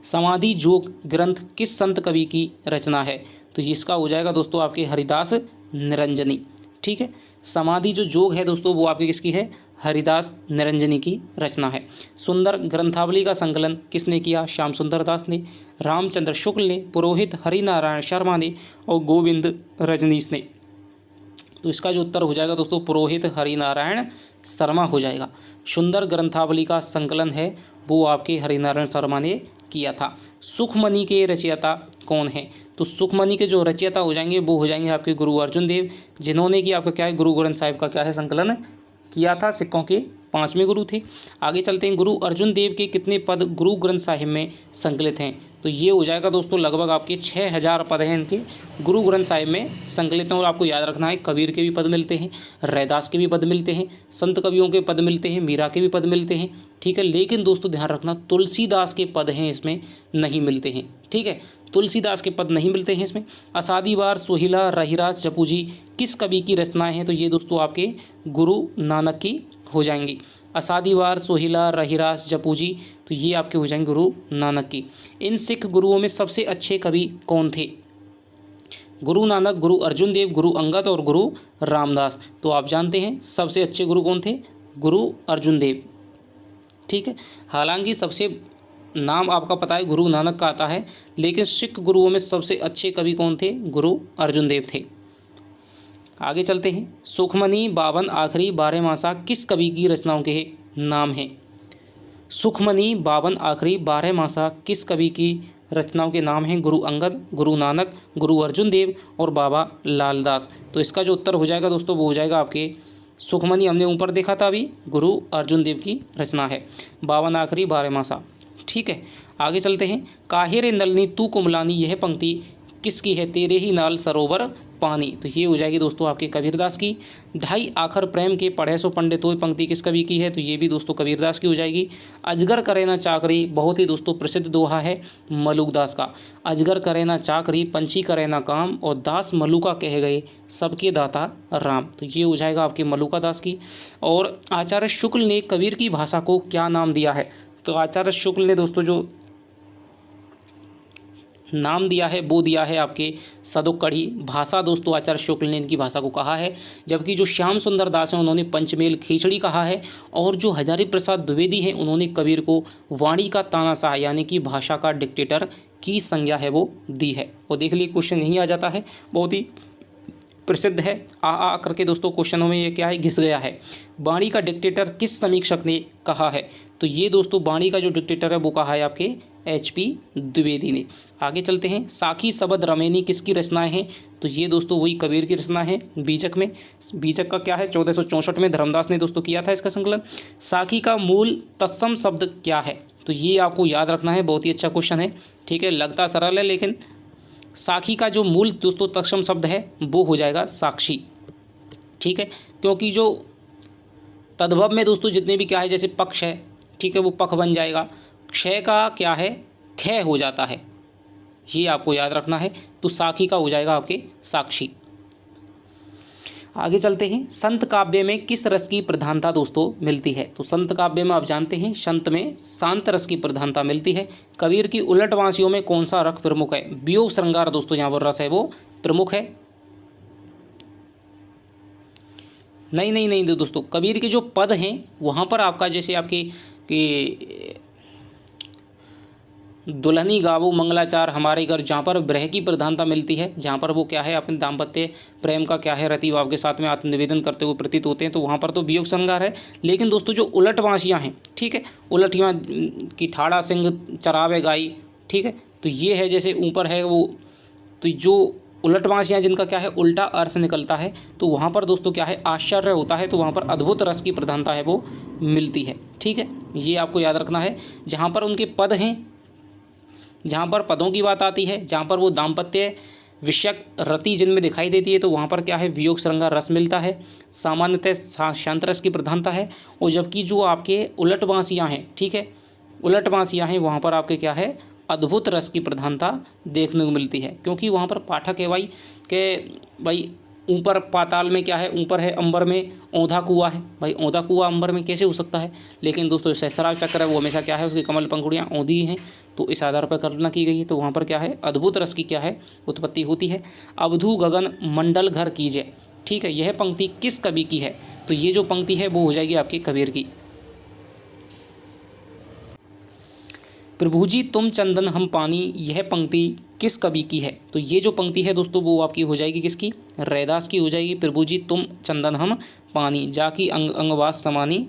समाधि जोग ग्रंथ किस संत कवि की रचना है? तो इसका हो जाएगा दोस्तों आपके हरिदास निरंजनी, ठीक है। समाधि जो जोग है दोस्तों वो आपकी किसकी है? हरिदास निरंजनी की रचना है। सुंदर ग्रंथावली का संकलन किसने किया? श्याम सुंदर दास ने, रामचंद्र शुक्ल ने, पुरोहित हरिनारायण शर्मा ने और गोविंद रजनीश ने। तो इसका जो उत्तर हो जाएगा दोस्तों पुरोहित हरिनारायण शर्मा हो जाएगा। सुंदर ग्रंथावली का संकलन है वो आपके हरिनारायण शर्मा ने किया था। सुखमणि के रचयिता कौन है? तो सुखमणि के जो रचयिता हो जाएंगे वो हो जाएंगे आपके गुरु अर्जुन देव, जिन्होंने कि आपका क्या है गुरु ग्रंथ साहिब का क्या है संकलन किया था। सिखों के 5वें गुरु थे। आगे चलते हैं, गुरु अर्जुन देव के कितने पद गुरु ग्रंथ साहिब में संकलित हैं? तो ये हो जाएगा दोस्तों लगभग आपके 6000 पद हैं इनके गुरु ग्रंथ साहिब में संकलित हैं। और आपको याद रखना है कबीर के भी पद मिलते हैं, रैदास के भी पद मिलते हैं, संत कवियों के पद मिलते हैं, मीरा के भी पद मिलते हैं, ठीक है। लेकिन दोस्तों ध्यान रखना तुलसीदास के पद हैं इसमें नहीं मिलते हैं, ठीक है। तुलसीदास के पद नहीं मिलते हैं इसमें। असादीवार, सोहिला, रहीराज, जपू जी किस कवि की रचनाएं हैं? तो ये दोस्तों आपके गुरु नानक की हो जाएंगी। असादीवार, सोहिला, रहीराज, जपू जी तो ये आपके हो जाएंगे गुरु नानक की। इन सिख गुरुओं में सबसे अच्छे कवि कौन थे? गुरु नानक, गुरु अर्जुन देव, गुरु अंगद और गुरु रामदास। तो आप जानते हैं सबसे अच्छे गुरु कौन थे? गुरु अर्जुन देव, ठीक है। हालांकि सबसे नाम आपका पता है गुरु नानक का आता है, लेकिन सिख गुरुओं में सबसे अच्छे कवि कौन थे? गुरु अर्जुन देव थे। आगे चलते हैं, सुखमणि, बावन आखरी, बारहमासा किस कवि की रचनाओं के नाम हैं? सुखमणि, बावन आखरी, बारहमासा किस कवि की रचनाओं के नाम हैं? गुरु अंगद, गुरु नानक, गुरु अर्जुन देव और बाबा लालदास। तो इसका जो उत्तर हो जाएगा दोस्तों वो हो जाएगा आपके सुखमणि, हमने ऊपर देखा था अभी, गुरु अर्जुन देव की रचना है। बावन आखरी, बारहमासा, ठीक है। आगे चलते हैं, काहे रे नलनी तू कुमलानी, यह पंक्ति किसकी है? तेरे ही नाल सरोवर पानी। तो ये हो जाएगी दोस्तों आपके कबीरदास की। ढाई आखर प्रेम के पढ़े सो पंडित हो, पंक्ति किस कवि की है? तो ये भी दोस्तों कबीरदास की हो जाएगी। अजगर करे ना चाकरी, बहुत ही दोस्तों प्रसिद्ध दोहा है मलुकदास का। अजगर करे ना चाकरी, पंछी करे ना काम, और दास मलुका कह गए, सबके दाता राम। तो ये हो जाएगा आपके मलुका दास की। और आचार्य शुक्ल ने कबीर की भाषा को क्या नाम दिया है? तो आचार्य शुक्ल ने दोस्तों जो नाम दिया है वो दिया है आपके सदोकड़ी भाषा। दोस्तों आचार्य शुक्ल ने इनकी भाषा को कहा है, जबकि जो श्याम सुंदर दास हैं उन्होंने पंचमेल खिचड़ी कहा है, और जो हजारी प्रसाद द्विवेदी हैं उन्होंने कबीर को वाणी का तानाशाह यानी कि भाषा का डिक्टेटर की संज्ञा है वो दी है। और देख लीजिए क्वेश्चन यहीं आ जाता है, बहुत ही प्रसिद्ध है। आ करके दोस्तों क्वेश्चनों में ये क्या है घिस गया है। वाणी का डिक्टेटर किस समीक्षक ने कहा है? तो ये दोस्तों वाणी का जो डिक्टेटर है वो कहा है आपके HP द्विवेदी ने। आगे चलते हैं, साखी शबद रमैनी किसकी रचनाएं हैं? तो ये दोस्तों वही कबीर की रचना है बीजक में। बीजक का क्या है 1464 में धर्मदास ने दोस्तों किया था इसका संकलन। साखी का मूल तत्सम शब्द क्या है? तो ये आपको याद रखना है, बहुत ही अच्छा क्वेश्चन है, ठीक है। लगता सरल है लेकिन साखी का जो मूल दोस्तों तत्सम शब्द है वो हो जाएगा साक्षी, ठीक है। क्योंकि जो तद्भव में दोस्तों जितने भी क्या है जैसे पक्ष है, ठीक है, वो पख बन जाएगा। क्षय का क्या है क्षय हो जाता है, ये आपको याद रखना है। तो साखी का हो जाएगा आपके साक्षी। आगे चलते हैं, संत काव्य में किस रस की प्रधानता दोस्तों मिलती है? तो संत काव्य में आप जानते हैं संत में शांत रस की प्रधानता मिलती है। कबीर की उलटवासियों में कौन सा रस प्रमुख है? वियोग श्रृंगार दोस्तों यहाँ पर रस है वो प्रमुख है। नहीं दोस्तों, कबीर के जो पद हैं वहाँ पर आपका जैसे आपके कि दुल्हनी गावो मंगलाचार हमारे घर, जहाँ पर विरह की प्रधानता मिलती है, जहाँ पर वो क्या है अपने दाम्पत्य प्रेम का क्या है रति भाव के साथ में आत्मनिवेदन करते हुए प्रतीत होते हैं, तो वहाँ पर तो वियोग श्रृंगार है। लेकिन दोस्तों जो उलट बांसियाँ हैं, ठीक है, उलटियाँ की ठाड़ा सिंह चरावे गाई, ठीक है, तो ये है जैसे ऊपर है वो, तो जो उलट बांसियाँ जिनका क्या है उल्टा अर्थ निकलता है, तो वहाँ पर दोस्तों क्या है आश्चर्य होता है, तो वहाँ पर अद्भुत रस की प्रधानता है वो मिलती है, ठीक है, ये आपको याद रखना है। जहाँ पर उनके पद हैं, जहाँ पर पदों की बात आती है, जहाँ पर वो दाम्पत्य विषयक रति जिनमें दिखाई देती है, तो वहाँ पर क्या है वियोग श्रृंगार रस मिलता है, सामान्यतः शांत रस की प्रधानता है। और जबकि जो आपके उलट बांसियाँ हैं, ठीक है, उलट बांसियाँ हैं, वहाँ पर आपके क्या है अद्भुत रस की प्रधानता देखने को मिलती है, क्योंकि वहाँ पर पाठक है भाई ऊपर पाताल में क्या है, ऊपर है अंबर में औंधा कुआं है, भाई औंधा कुआं अंबर में कैसे हो सकता है। लेकिन दोस्तों सहस्रार चक्र है वो हमेशा क्या है उसकी कमल पंखुड़ियाँ औंधी हैं, तो इस आधार पर कल्पना की गई है, तो वहाँ पर क्या है अद्भुत रस की क्या है उत्पत्ति होती है। अवधू गगन मंडल घर कीजिए, ठीक है, यह पंक्ति किस कवि की है, तो ये जो पंक्ति है वो हो जाएगी आपके कबीर की। प्रभु जी तुम चंदन हम पानी, यह पंक्ति किस कवि की है, तो ये जो पंक्ति है दोस्तों वो आपकी हो जाएगी किसकी, रैदास की हो जाएगी। प्रभु जी तुम चंदन हम पानी, जाकी अंग अंगवास समानी।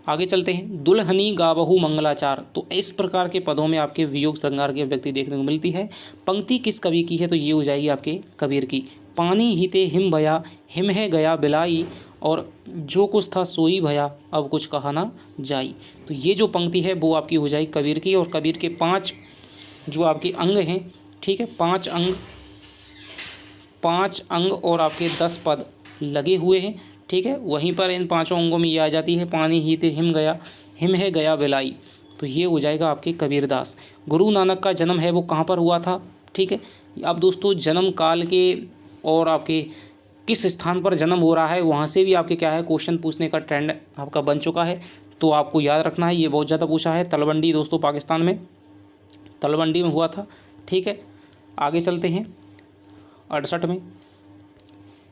आगे चलते हैं, दुल्हनी गावहु मंगलाचार, तो इस प्रकार के पदों में आपके वियोग श्रृंगार की अभिव्यक्ति देखने को मिलती है। पंक्ति किस कवि की है, तो ये हो जाएगी आपके कबीर की। पानी हिते हिम भया, हिम है गया बिलाई, और जो कुछ था सोई भया, अब कुछ कहा ना जाई, तो ये जो पंक्ति है वो आपकी हो जाएगी कबीर की। और कबीर के 5 जो आपके अंग हैं, ठीक है, 5 अंग और आपके 10 पद लगे हुए हैं, ठीक है, वहीं पर इन 5 अंगों में ये आ जाती है पानी ही ते हिम गया, हिम है गया बिलाई, तो ये हो जाएगा आपके कबीरदास। गुरु नानक का जन्म है वो कहाँ पर हुआ था, ठीक है। अब दोस्तों जन्म काल के और आपके किस स्थान पर जन्म हो रहा है, वहाँ से भी आपके क्या है क्वेश्चन पूछने का ट्रेंड आपका बन चुका है, तो आपको याद रखना है, ये बहुत ज़्यादा पूछा है। तलवंडी दोस्तों पाकिस्तान में तलवंडी में हुआ था, ठीक है। आगे चलते हैं 68 में,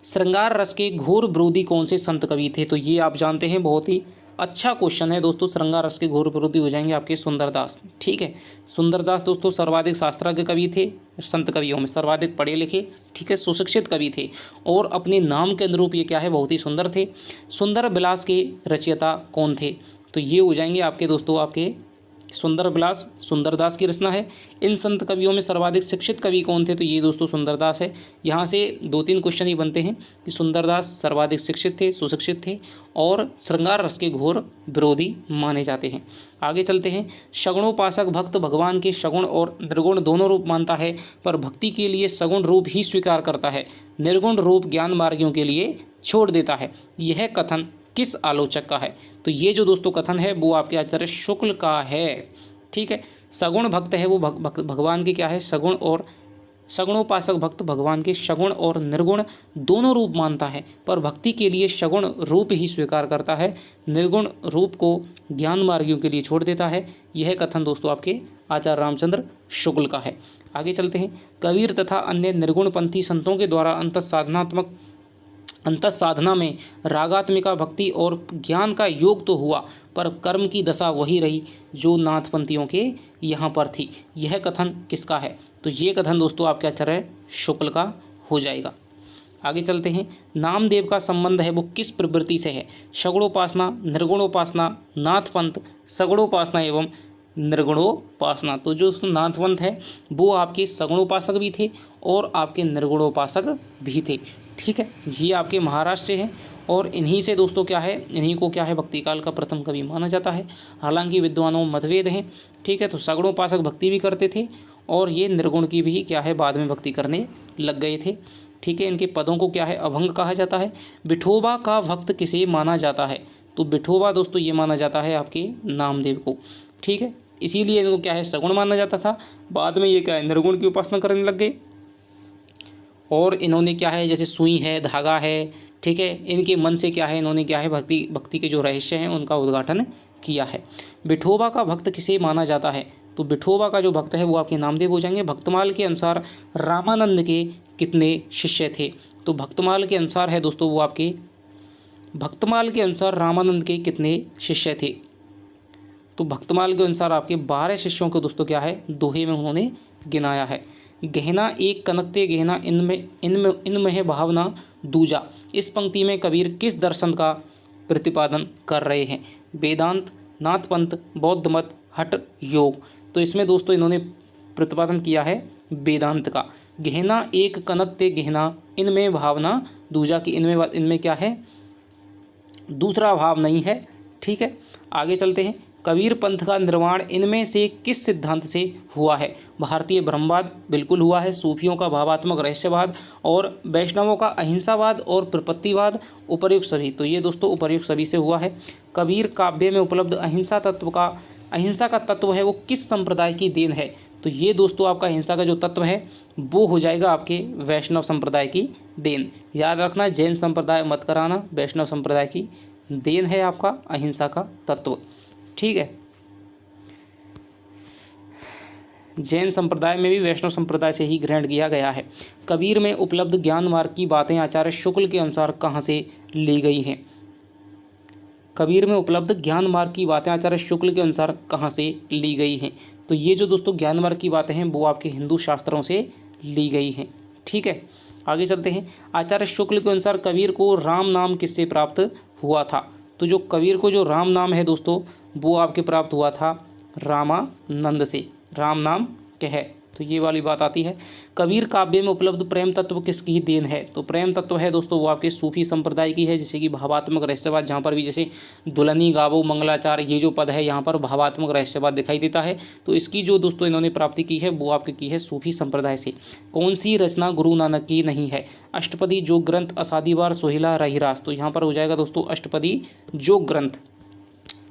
श्रृंगार रस के घोर विरोधी कौन से संत कवि थे, तो ये आप जानते हैं बहुत ही अच्छा क्वेश्चन है दोस्तों। श्रृंगार रस के घोर विरोधी हो जाएंगे आपके सुंदरदास, ठीक है। सुंदरदास दोस्तों सर्वाधिक शास्त्रज्ञ कवि थे, संत कवियों में सर्वाधिक पढ़े लिखे, ठीक है, सुशिक्षित कवि थे, और अपने नाम के अनुरूप ये क्या है बहुत ही सुंदर थे। सुंदर विलास के रचयिता कौन थे, तो ये हो जाएंगे आपके दोस्तों आपके सुंदर विलास सुंदरदास की रचना है। इन संत कवियों में सर्वाधिक शिक्षित कवि कौन थे, तो ये दोस्तों सुंदरदास है। यहाँ से 2-3 क्वेश्चन ही बनते हैं कि सुंदरदास सर्वाधिक शिक्षित थे, सुशिक्षित थे, और श्रृंगार रस के घोर विरोधी माने जाते हैं। आगे चलते हैं, सगुणोपासक भक्त भगवान के सगुण और निर्गुण दोनों रूप मानता है, पर भक्ति के लिए सगुण रूप ही स्वीकार करता है, निर्गुण रूप ज्ञान मार्गियों के लिए छोड़ देता है। यह कथन किस आलोचक का है, तो ये जो दोस्तों कथन है वो आपके आचार्य शुक्ल का है, ठीक है। सगुण भक्त है वो भगवान के क्या है सगुण, और सगुणोपासक भक्त भगवान के सगुण और निर्गुण दोनों रूप मानता है, पर भक्ति के लिए सगुण रूप ही स्वीकार करता है, निर्गुण रूप को ज्ञान मार्गियों के लिए छोड़ देता है। यह कथन दोस्तों आपके आचार्य रामचंद्र शुक्ल का है। आगे चलते हैं, कबीर तथा अन्य निर्गुणपंथी संतों के द्वारा अंतः साधना में रागात्मिका भक्ति और ज्ञान का योग तो हुआ, पर कर्म की दशा वही रही जो नाथपंथियों के यहाँ पर थी। यह कथन किसका है, तो ये कथन दोस्तों आपके आचार्य शुक्ल का हो जाएगा। आगे चलते हैं, नामदेव का संबंध है वो किस प्रवृत्ति से है, सगुणोपासना, निर्गुणोपासना, नाथपंथ, सगुणोपासना एवं निर्गुणोपासना। तो जो नाथपंथ है वो आपके सगुणोपासक भी थे और आपके निर्गुणोपासक भी थे, ठीक है। ये आपके महाराष्ट्र हैं, और इन्हीं से दोस्तों क्या है, इन्हीं को क्या है भक्ति काल का प्रथम कवि माना जाता है। हालांकि विद्वानों में मतभेद हैं, ठीक है। तो सगुणोपासक भक्ति भी करते थे, और ये निर्गुण की भी क्या है बाद में भक्ति करने लग गए थे, ठीक है। इनके पदों को क्या है अभंग कहा जाता है। विठोबा का भक्त किसे माना जाता है, तो विठोबा दोस्तों ये माना जाता है आपके नामदेव को, ठीक है। इसीलिए इनको क्या है सगुण माना जाता था, बाद में ये क्या है निर्गुण की उपासना करने लग गए। और इन्होंने क्या है जैसे सुई है, धागा है, ठीक है, इनके मन से क्या है इन्होंने क्या है भक्ति के जो रहस्य हैं उनका उद्घाटन किया है। विठोबा का भक्त किसे माना जाता है, तो विठोबा का जो भक्त है वो आपके नामदेव हो जाएंगे। भक्तमाल के अनुसार रामानंद के कितने शिष्य थे, तो भक्तमाल के अनुसार है दोस्तों वो आपके भक्तमाल के अनुसार रामानंद के कितने शिष्य थे, तो भक्तमाल के अनुसार आपके 12 शिष्यों को दोस्तों क्या है, दोहे में उन्होंने गिनाया है। गहना एक कनकते गहना, इनमें है भावना दूजा। इस पंक्ति में कबीर किस दर्शन का प्रतिपादन कर रहे हैं? वेदांत, नाथपंथ, बौद्ध मत, हठ योग। तो इसमें दोस्तों इन्होंने प्रतिपादन किया है वेदांत का। गहना एक कनकते गहना, इनमें भावना दूजा की, इनमें क्या है, दूसरा भाव नहीं है। ठीक है, आगे चलते हैं। कबीर पंथ का निर्माण इनमें से किस सिद्धांत से हुआ है? भारतीय ब्रह्मवाद बिल्कुल हुआ है, सूफियों का भावात्मक रहस्यवाद, और वैष्णवों का अहिंसावाद और प्रपत्तिवाद, उपर्युक्त सभी। तो ये दोस्तों उपर्युक्त सभी से हुआ है। कबीर काव्य में उपलब्ध अहिंसा का तत्व है वो किस संप्रदाय की देन है? तो ये दोस्तों आपका अहिंसा का जो तत्व है वो हो जाएगा आपके वैष्णव संप्रदाय की देन। याद रखना, जैन संप्रदाय मत कराना, वैष्णव संप्रदाय की देन है आपका अहिंसा का तत्व। ठीक है, जैन संप्रदाय में भी वैष्णव संप्रदाय से ही ग्रहण किया गया है। कबीर में उपलब्ध ज्ञान मार्ग की बातें आचार्य शुक्ल के अनुसार कहाँ से ली गई हैं? कबीर में उपलब्ध ज्ञान मार्ग की बातें आचार्य शुक्ल के अनुसार कहाँ से ली गई हैं? तो ये जो दोस्तों ज्ञान मार्ग की बातें हैं वो आपके हिंदू शास्त्रों से ली गई हैं। ठीक है, आगे चलते हैं। आचार्य शुक्ल के अनुसार कबीर को राम नाम किससे प्राप्त हुआ था? तो जो कबीर को जो राम नाम है दोस्तों वो आपके प्राप्त हुआ था रामानंद से। राम नाम क्या है? तो ये वाली बात आती है। कबीर काव्य में उपलब्ध प्रेम तत्व किसकी देन है? तो प्रेम तत्व है दोस्तों वो आपके सूफी संप्रदाय की है, जैसे कि भावात्मक रहस्यवाद, जहाँ पर भी जैसे दुल्हनी गावो मंगलाचार ये जो पद है यहाँ पर भावात्मक रहस्यवाद दिखाई देता है। तो इसकी जो दोस्तों इन्होंने प्राप्ति की है वो आपकी की है सूफी संप्रदाय से। कौन सी रचना गुरु नानक की नहीं है? अष्टपदी जोग ग्रंथ, असादीवार, सोहिला, रहीरास। तो यहाँ पर हो जाएगा दोस्तों अष्टपदी जोग ग्रंथ।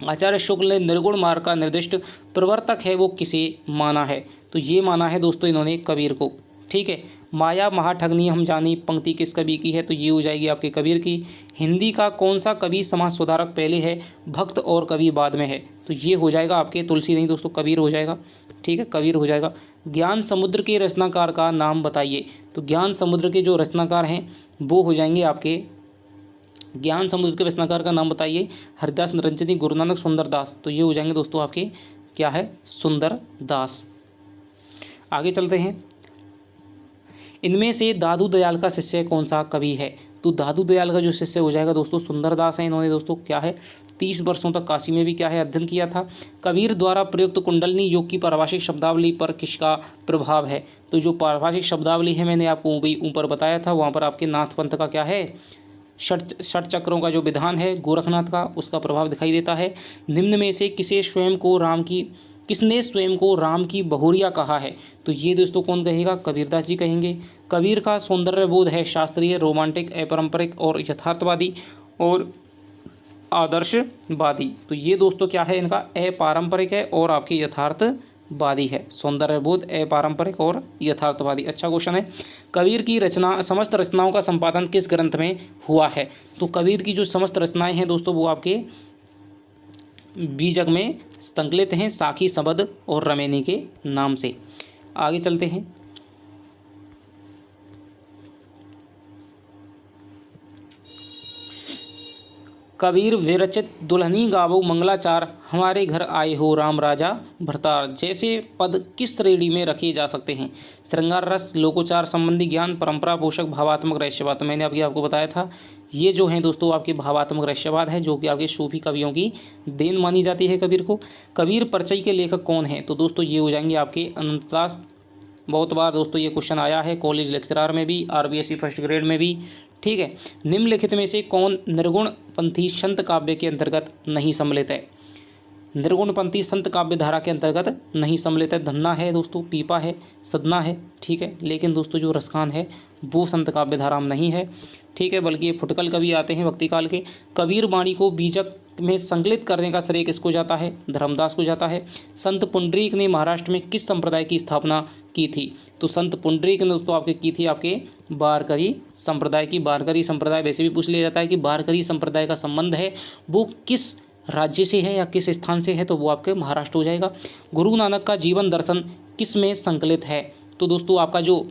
आचार्य शुक्ल ने निर्गुण मार्ग का निर्दिष्ट प्रवर्तक है वो किसे माना है? तो ये माना है दोस्तों इन्होंने कबीर को। ठीक है, माया महाठगनी हम जानी पंक्ति किस कवि की है? तो ये हो जाएगी आपके कबीर की। हिंदी का कौन सा कवि समाज सुधारक पहले है, भक्त और कवि बाद में है? तो ये हो जाएगा आपके तुलसी नहीं दोस्तों, कबीर हो जाएगा। ठीक है, कबीर हो जाएगा। ज्ञान समुद्र के रचनाकार का नाम बताइए। तो ज्ञान समुद्र के जो रचनाकार हैं वो हो जाएंगे आपके, ज्ञान समुद्र के रचनाकार का नाम बताइए। हरिदास, निरंजनी, गुरु नानक, सुंदरदास। तो ये हो जाएंगे दोस्तों आपके क्या है, सुंदरदास। आगे चलते हैं। इनमें से दादू दयाल का शिष्य कौन सा कवि है? तो दादू दयाल का जो शिष्य हो जाएगा दोस्तों सुंदरदास है। इन्होंने दोस्तों क्या है 30 वर्षों तक काशी में भी क्या है अध्ययन किया था। कबीर द्वारा प्रयुक्त कुंडलनी योग की पारिभाषिक शब्दावली पर किसका प्रभाव है? तो जो पारिभाषिक शब्दावली है मैंने आपको ऊपर बताया था, वहाँ पर आपके नाथ पंथ का क्या है, षट चक्रों का जो विधान है गोरखनाथ का, उसका प्रभाव दिखाई देता है। निम्न में से किसने स्वयं को राम की बहुरिया कहा है? तो ये दोस्तों कौन कहेगा, कबीरदास जी कहेंगे। कबीर का सौंदर्य बोध है शास्त्रीय, रोमांटिक, अपारंपरिक और यथार्थवादी और आदर्शवादी। तो ये दोस्तों क्या है, इनका अपारंपरिक है और आपके यथार्थवादी है। सौंदर्य बोध, अपारंपरिक और यथार्थवादी। अच्छा क्वेश्चन है। कबीर की समस्त रचनाओं का संपादन किस ग्रंथ में हुआ है? तो कबीर की जो समस्त रचनाएं हैं दोस्तों वो आपके बीजक में संकलित हैं, साखी, सबद और रमैनी के नाम से। आगे चलते हैं। कबीर विरचित दुल्हनी गावो मंगलाचार, हमारे घर आए हो राम राजा भरतार जैसे पद किस श्रेणी में रखे जा सकते हैं? श्रृंगार रस, लोकोचार संबंधी ज्ञान, परंपरा पोषक, भावात्मक रहस्यवाद। तो मैंने अभी आपको बताया था ये जो हैं दोस्तों आपके भावात्मक रहस्यवाद है, जो कि आपके सूफी कवियों की देन मानी जाती है कबीर को। कबीर परिचय के लेखक कौन हैं? तो दोस्तों ये हो जाएंगे आपके अनंतदास। बहुत बार दोस्तों ये क्वेश्चन आया है कॉलेज लेक्चरार में भी, RBSc फर्स्ट ग्रेड में भी। ठीक है, निम्नलिखित में से कौन निर्गुणपंथी संत काव्य के अंतर्गत नहीं सम्मिलित है? निर्गुणपंथी संत काव्य धारा के अंतर्गत नहीं सम्मिलित है। धन्ना है दोस्तों, पीपा है, सदना है। ठीक है, लेकिन दोस्तों जो रसखान है वो संत काव्य धारा में नहीं है। ठीक है, बल्कि ये फुटकल कवि आते हैं भक्ति काल के। कबीर वाणी को बीजक में संकलित करने का श्रेय किसको जाता है? धर्मदास को जाता है। संत पुंडरीक ने महाराष्ट्र में किस संप्रदाय की स्थापना की थी? तो संत पुंडरीक ने दोस्तों आपके की थी आपके वारकरी संप्रदाय की। वारकरी संप्रदाय वैसे भी पूछ लिया जाता है कि वारकरी संप्रदाय का संबंध है वो किस राज्य से है या किस स्थान से है? तो वो आपके महाराष्ट्र हो जाएगा। गुरु नानक का जीवन दर्शन किस में संकलित है? तो दोस्तों आपका जो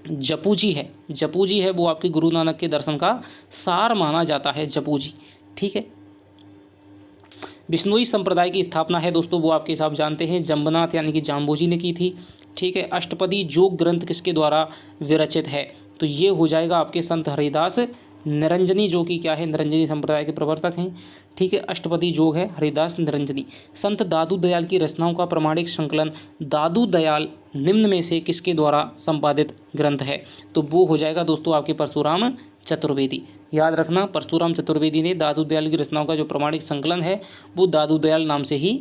जपू जी है वो आपके गुरु नानक के दर्शन का सार माना जाता है, जपू जी। ठीक है, बिश्नोई संप्रदाय की स्थापना है दोस्तों वो आपके हिसाब जानते हैं जम्बनाथ यानी कि जाम्बोजी ने की थी। ठीक है, अष्टपदी योग ग्रंथ किसके द्वारा विरचित है? तो ये हो जाएगा आपके संत हरिदास निरंजनी, जो कि क्या है, निरंजनी संप्रदाय के प्रवर्तक हैं। ठीक है, अष्टपदी योग है हरिदास निरंजनी। संत दादू दयाल की रचनाओं का प्रमाणिक संकलन दादू दयाल निम्न में से किसके द्वारा संपादित ग्रंथ है? तो वो हो जाएगा दोस्तों आपके परशुराम चतुर्वेदी। याद रखना, परशुराम चतुर्वेदी ने दादू दयाल की रचनाओं का जो प्रमाणिक संकलन है वो दादू दयाल नाम से ही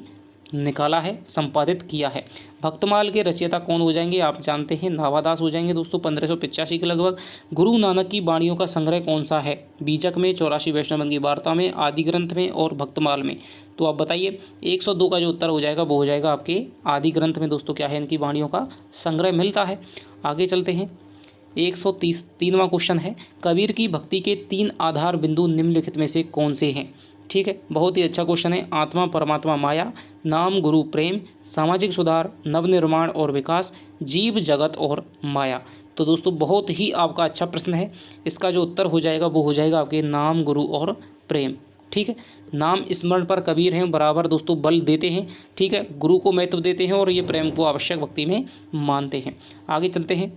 निकाला है, संपादित किया है। भक्तमाल के रचयिता कौन हो जाएंगे? आप जानते हैं नावादास हो जाएंगे दोस्तों 1585 के लगभग। गुरु नानक की वाणियों का संग्रह कौन सा है? बीजक में, 84 वैष्णवन की वार्ता में, आदि ग्रंथ में और भक्तमाल में। तो आप बताइए 102 का जो उत्तर हो जाएगा वो हो जाएगा आपके आदि ग्रंथ में दोस्तों क्या है, इनकी वाणियों का संग्रह मिलता है। आगे चलते हैं, 133वां क्वेश्चन है, कबीर की भक्ति के 3 आधार बिंदु निम्नलिखित में से कौन से हैं? ठीक है, बहुत ही अच्छा क्वेश्चन है। आत्मा परमात्मा माया, नाम गुरु प्रेम, सामाजिक सुधार, नवनिर्माण और विकास, जीव जगत और माया। तो दोस्तों बहुत ही आपका अच्छा प्रश्न है। इसका जो उत्तर हो जाएगा वो हो जाएगा आपके नाम गुरु और प्रेम। ठीक है, नाम स्मरण पर कबीर हैं बराबर दोस्तों बल देते हैं। ठीक है, गुरु को महत्व देते हैं और ये प्रेम को आवश्यक भक्ति में मानते हैं। आगे चलते हैं।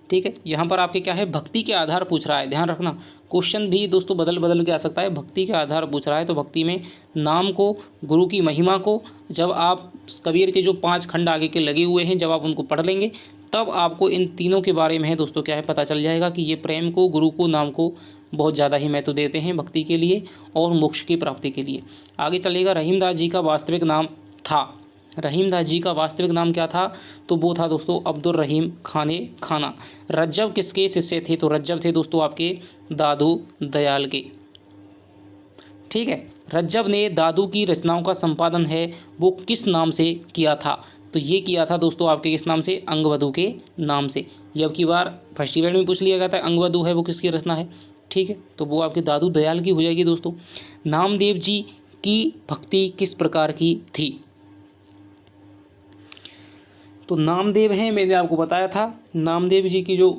ठीक है, यहाँ पर आपके क्या है, भक्ति के आधार पूछ रहा है, ध्यान रखना। क्वेश्चन भी दोस्तों बदल के आ सकता है। भक्ति के आधार पूछ रहा है तो भक्ति में नाम को, गुरु की महिमा को, जब आप कबीर के जो 5 खंड आगे के लगे हुए हैं जब आप उनको पढ़ लेंगे तब आपको इन तीनों के बारे में है दोस्तों क्या है पता चल जाएगा कि ये प्रेम को, गुरु को, नाम को बहुत ज़्यादा ही महत्व देते हैं भक्ति के लिए और मोक्ष की प्राप्ति के लिए। आगे चलेगा, रहीमदास जी का वास्तविक नाम था। रहीमदास जी का वास्तविक नाम क्या था? तो वो था दोस्तों अब्दुल रहीम खाने खाना। रज्जब किसके शिष्य थे? तो रज्जब थे दोस्तों आपके दादू दयाल के। ठीक है, रज्जब ने दादू की रचनाओं का संपादन है वो किस नाम से किया था? तो ये किया था दोस्तों आपके किस नाम से? अंगवधू के नाम से। ये की बार फर्स्ट ईवेंट में पूछ लिया गया था, अंगवधू है वो किसकी रचना है? ठीक है, तो वो आपके दादू दयाल की हो जाएगी दोस्तों। नामदेव जी की भक्ति किस प्रकार की थी? तो नामदेव हैं, मैंने आपको बताया था, नामदेव जी की जो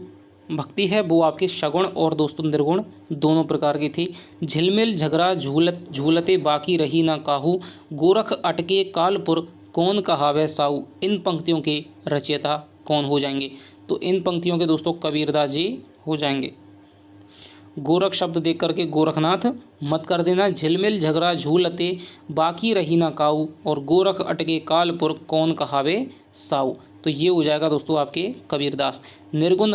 भक्ति है वो आपके सगुण और दोस्तों निर्गुण दोनों प्रकार की थी। झिलमिल झगड़ा झूलते बाकी रही ना काहू, गोरख अटके कालपुर कौन कहावे साऊ। इन पंक्तियों के रचयिता कौन हो जाएंगे? तो इन पंक्तियों के दोस्तों कबीरदास जी हो जाएंगे। गोरख शब्द देख करके गोरखनाथ मत कर देना। झिलमिल झगड़ा झूलते बाकी रही ना काऊ और गोरख अटके कालपुर कौन कहावे साऊ। तो ये हो जाएगा दोस्तों आपके कबीरदास। निर्गुण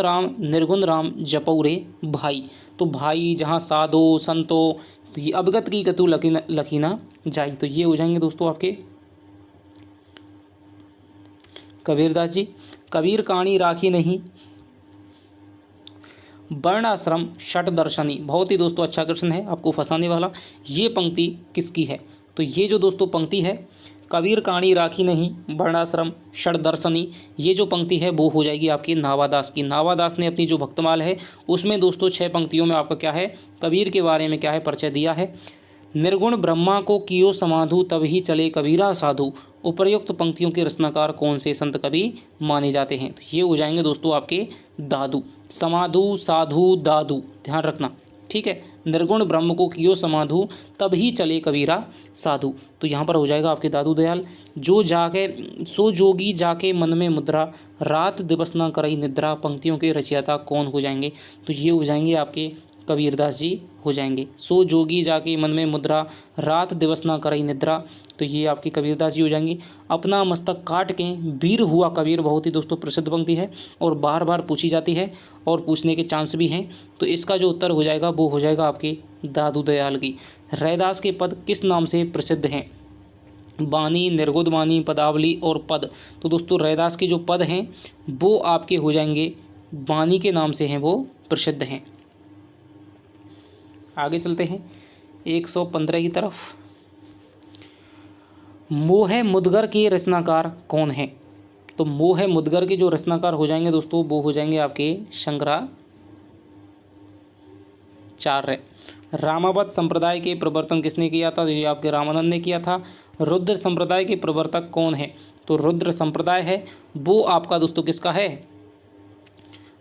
राम जपौरे भाई। तो भाई जहाँ साधो संतो अवगत की गतु लखीना जाई। तो ये हो जाएंगे दोस्तों आपके कबीरदास जी। कबीर कहानी राखी नहीं वर्णाश्रम षट दर्शनी। बहुत ही दोस्तों अच्छा क्वेश्चन है आपको फंसाने वाला। ये पंक्ति किसकी है? तो ये जो दोस्तों पंक्ति है, कबीर कहानी राखी नहीं वर्णाश्रम षट दर्शनी, ये जो पंक्ति है वो हो जाएगी आपकी नावादास की। नावादास ने अपनी जो भक्तमाल है उसमें दोस्तों 6 पंक्तियों में आपका क्या है, कबीर के बारे में क्या है परिचय दिया है। निर्गुण ब्रह्मा को कियो समाधु तब ही चले कबीरा साधु। उपर्युक्त पंक्तियों के रचनाकार कौन से संत कवि माने जाते हैं? तो ये हो जाएंगे दोस्तों आपके दादू। समाधु साधु दादू, ध्यान रखना। ठीक है, निर्गुण ब्रह्म को कियो समाधु तब ही चले कबीरा साधु। तो यहाँ पर हो जाएगा आपके दादू दयाल। जो जाके सो जोगी जाके मन में मुद्रा, रात दिवस न करई निद्रा। पंक्तियों के रचयिता कौन हो जाएंगे? तो ये हो जाएंगे आपके कबीरदास जी हो जाएंगे। सो जोगी जाके मन में मुद्रा, रात दिवस ना करई निद्रा। तो ये आपके कबीरदास जी हो जाएंगे। अपना मस्तक काट के वीर हुआ कबीर, बहुत ही दोस्तों प्रसिद्ध पंक्ति है और बार बार पूछी जाती है और पूछने के चांस भी हैं। तो इसका जो उत्तर हो जाएगा वो हो जाएगा आपके दादू दयाल की। रैदास के पद किस नाम से प्रसिद्ध हैं? बानी, निर्गुण बानी, पदावली और पद। तो दोस्तों रैदास के जो पद हैं वो आपके हो जाएंगे बानी के नाम से हैं, वो प्रसिद्ध हैं। आगे चलते हैं 115 की तरफ। मोह मुदगर के रचनाकार कौन है? तो मोह मुदगर के जो रचनाकार हो जाएंगे दोस्तों वो हो जाएंगे आपके शंकराचार्य। रामावत संप्रदाय के प्रवर्तन किसने किया था? तो ये आपके रामानंद ने किया था। रुद्र संप्रदाय के प्रवर्तक कौन है? तो रुद्र संप्रदाय है वो आपका दोस्तों किसका है?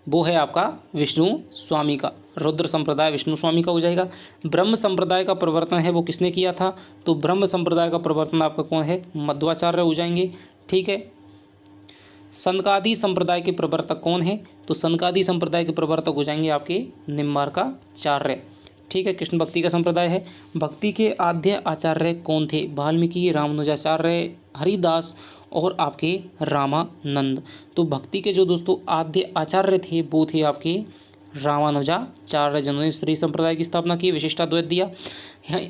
वो है आपका विष्णु स्वामी का, रुद्र संप्रदाय विष्णु स्वामी का हो जाएगा। ब्रह्म संप्रदाय का प्रवर्तन है वो किसने किया था, तो ब्रह्म संप्रदाय का प्रवर्तन आपका कौन है, मध्वाचार्य हो जाएंगे। ठीक है। सनकादि संप्रदाय के प्रवर्तक कौन है, तो सनकादि संप्रदाय के प्रवर्तक हो जाएंगे आपके निम्बार्काचार्य। ठीक है। कृष्ण भक्ति का संप्रदाय है। भक्ति के आद्य आचार्य कौन थे, वाल्मीकि, रामानुजाचार्य, हरिदास और आपके रामानंद। तो भक्ति के जो दोस्तों आद्य आचार्य थे वो थे आपके रामानुजाचार्य, जिन्होंने श्री संप्रदाय की स्थापना की, विशिष्टाद्वैत दिया।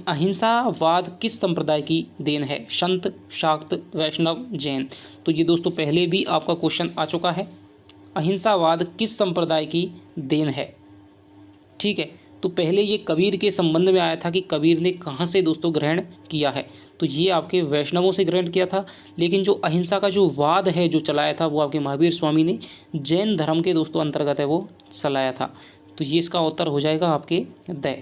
अहिंसावाद किस संप्रदाय की देन है, संत, शाक्त, वैष्णव, जैन। तो ये दोस्तों पहले भी आपका क्वेश्चन आ चुका है, अहिंसावाद किस संप्रदाय की देन है। ठीक है। तो पहले ये कबीर के संबंध में आया था कि कबीर ने कहाँ से दोस्तों ग्रहण किया है, तो ये आपके वैष्णवों से ग्रहण किया था। लेकिन जो अहिंसा का जो वाद है जो चलाया था वो आपके महावीर स्वामी ने जैन धर्म के दोस्तों अंतर्गत है वो चलाया था। तो ये इसका उत्तर हो जाएगा आपके द।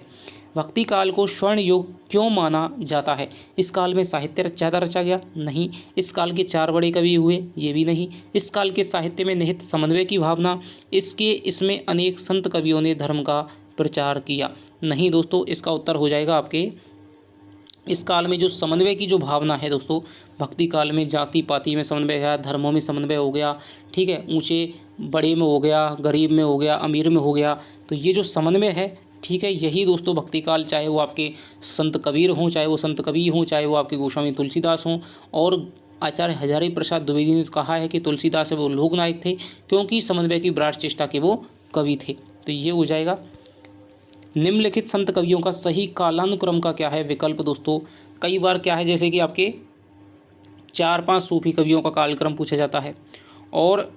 भक्ति काल को स्वर्ण युग क्यों माना जाता है, इस काल में साहित्य ज़्यादा रचा गया, नहीं। इस काल के 4 बड़े कवि हुए, ये भी नहीं। इस काल के साहित्य में निहित समन्वय की भावना, इसमें अनेक संत कवियों ने धर्म का प्रचार किया, नहीं दोस्तों। इसका उत्तर हो जाएगा आपके इस काल में जो समन्वय की जो भावना है दोस्तों, भक्ति काल में जाति पाति में समन्वय है, धर्मों में समन्वय हो गया। ठीक है। ऊंचे बड़े में हो गया, गरीब में हो गया, अमीर में हो गया। तो ये जो समन्वय है, ठीक है, यही दोस्तों भक्ति काल, चाहे वो आपके संत कबीर हों, चाहे वो संत कवि हों, चाहे वो आपके गोस्वामी तुलसीदास हों। और आचार्य हजारी प्रसाद द्विवेदी ने कहा है कि तुलसीदास वो लोकनायक थे क्योंकि समन्वय की विराट चेष्टा के वो कवि थे। तो ये हो जाएगा। निम्नलिखित संत कवियों का सही कालानुक्रम का क्या है विकल्प दोस्तों। कई बार क्या है, जैसे कि आपके 4-5 सूफी कवियों का कालक्रम पूछा जाता है और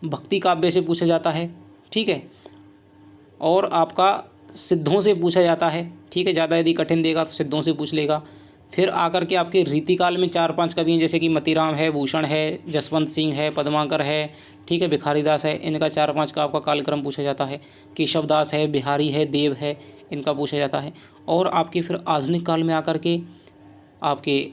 भक्ति काव्य से पूछा जाता है। ठीक है। और आपका सिद्धों से पूछा जाता है। ठीक है। ज़्यादा यदि कठिन देगा तो सिद्धों से पूछ लेगा। फिर आकर के आपके रीतिकाल में 4-5 कवि हैं, जैसे कि मतीराम है, भूषण है, जसवंत सिंह है, पद्माकर है। ठीक है। भिखारीदास है, इनका 4-5 का आपका कालक्रम पूछा जाता है। केशवदास है, बिहारी है, देव है, इनका पूछा जाता है। और आपके फिर आधुनिक काल में आकर के आपके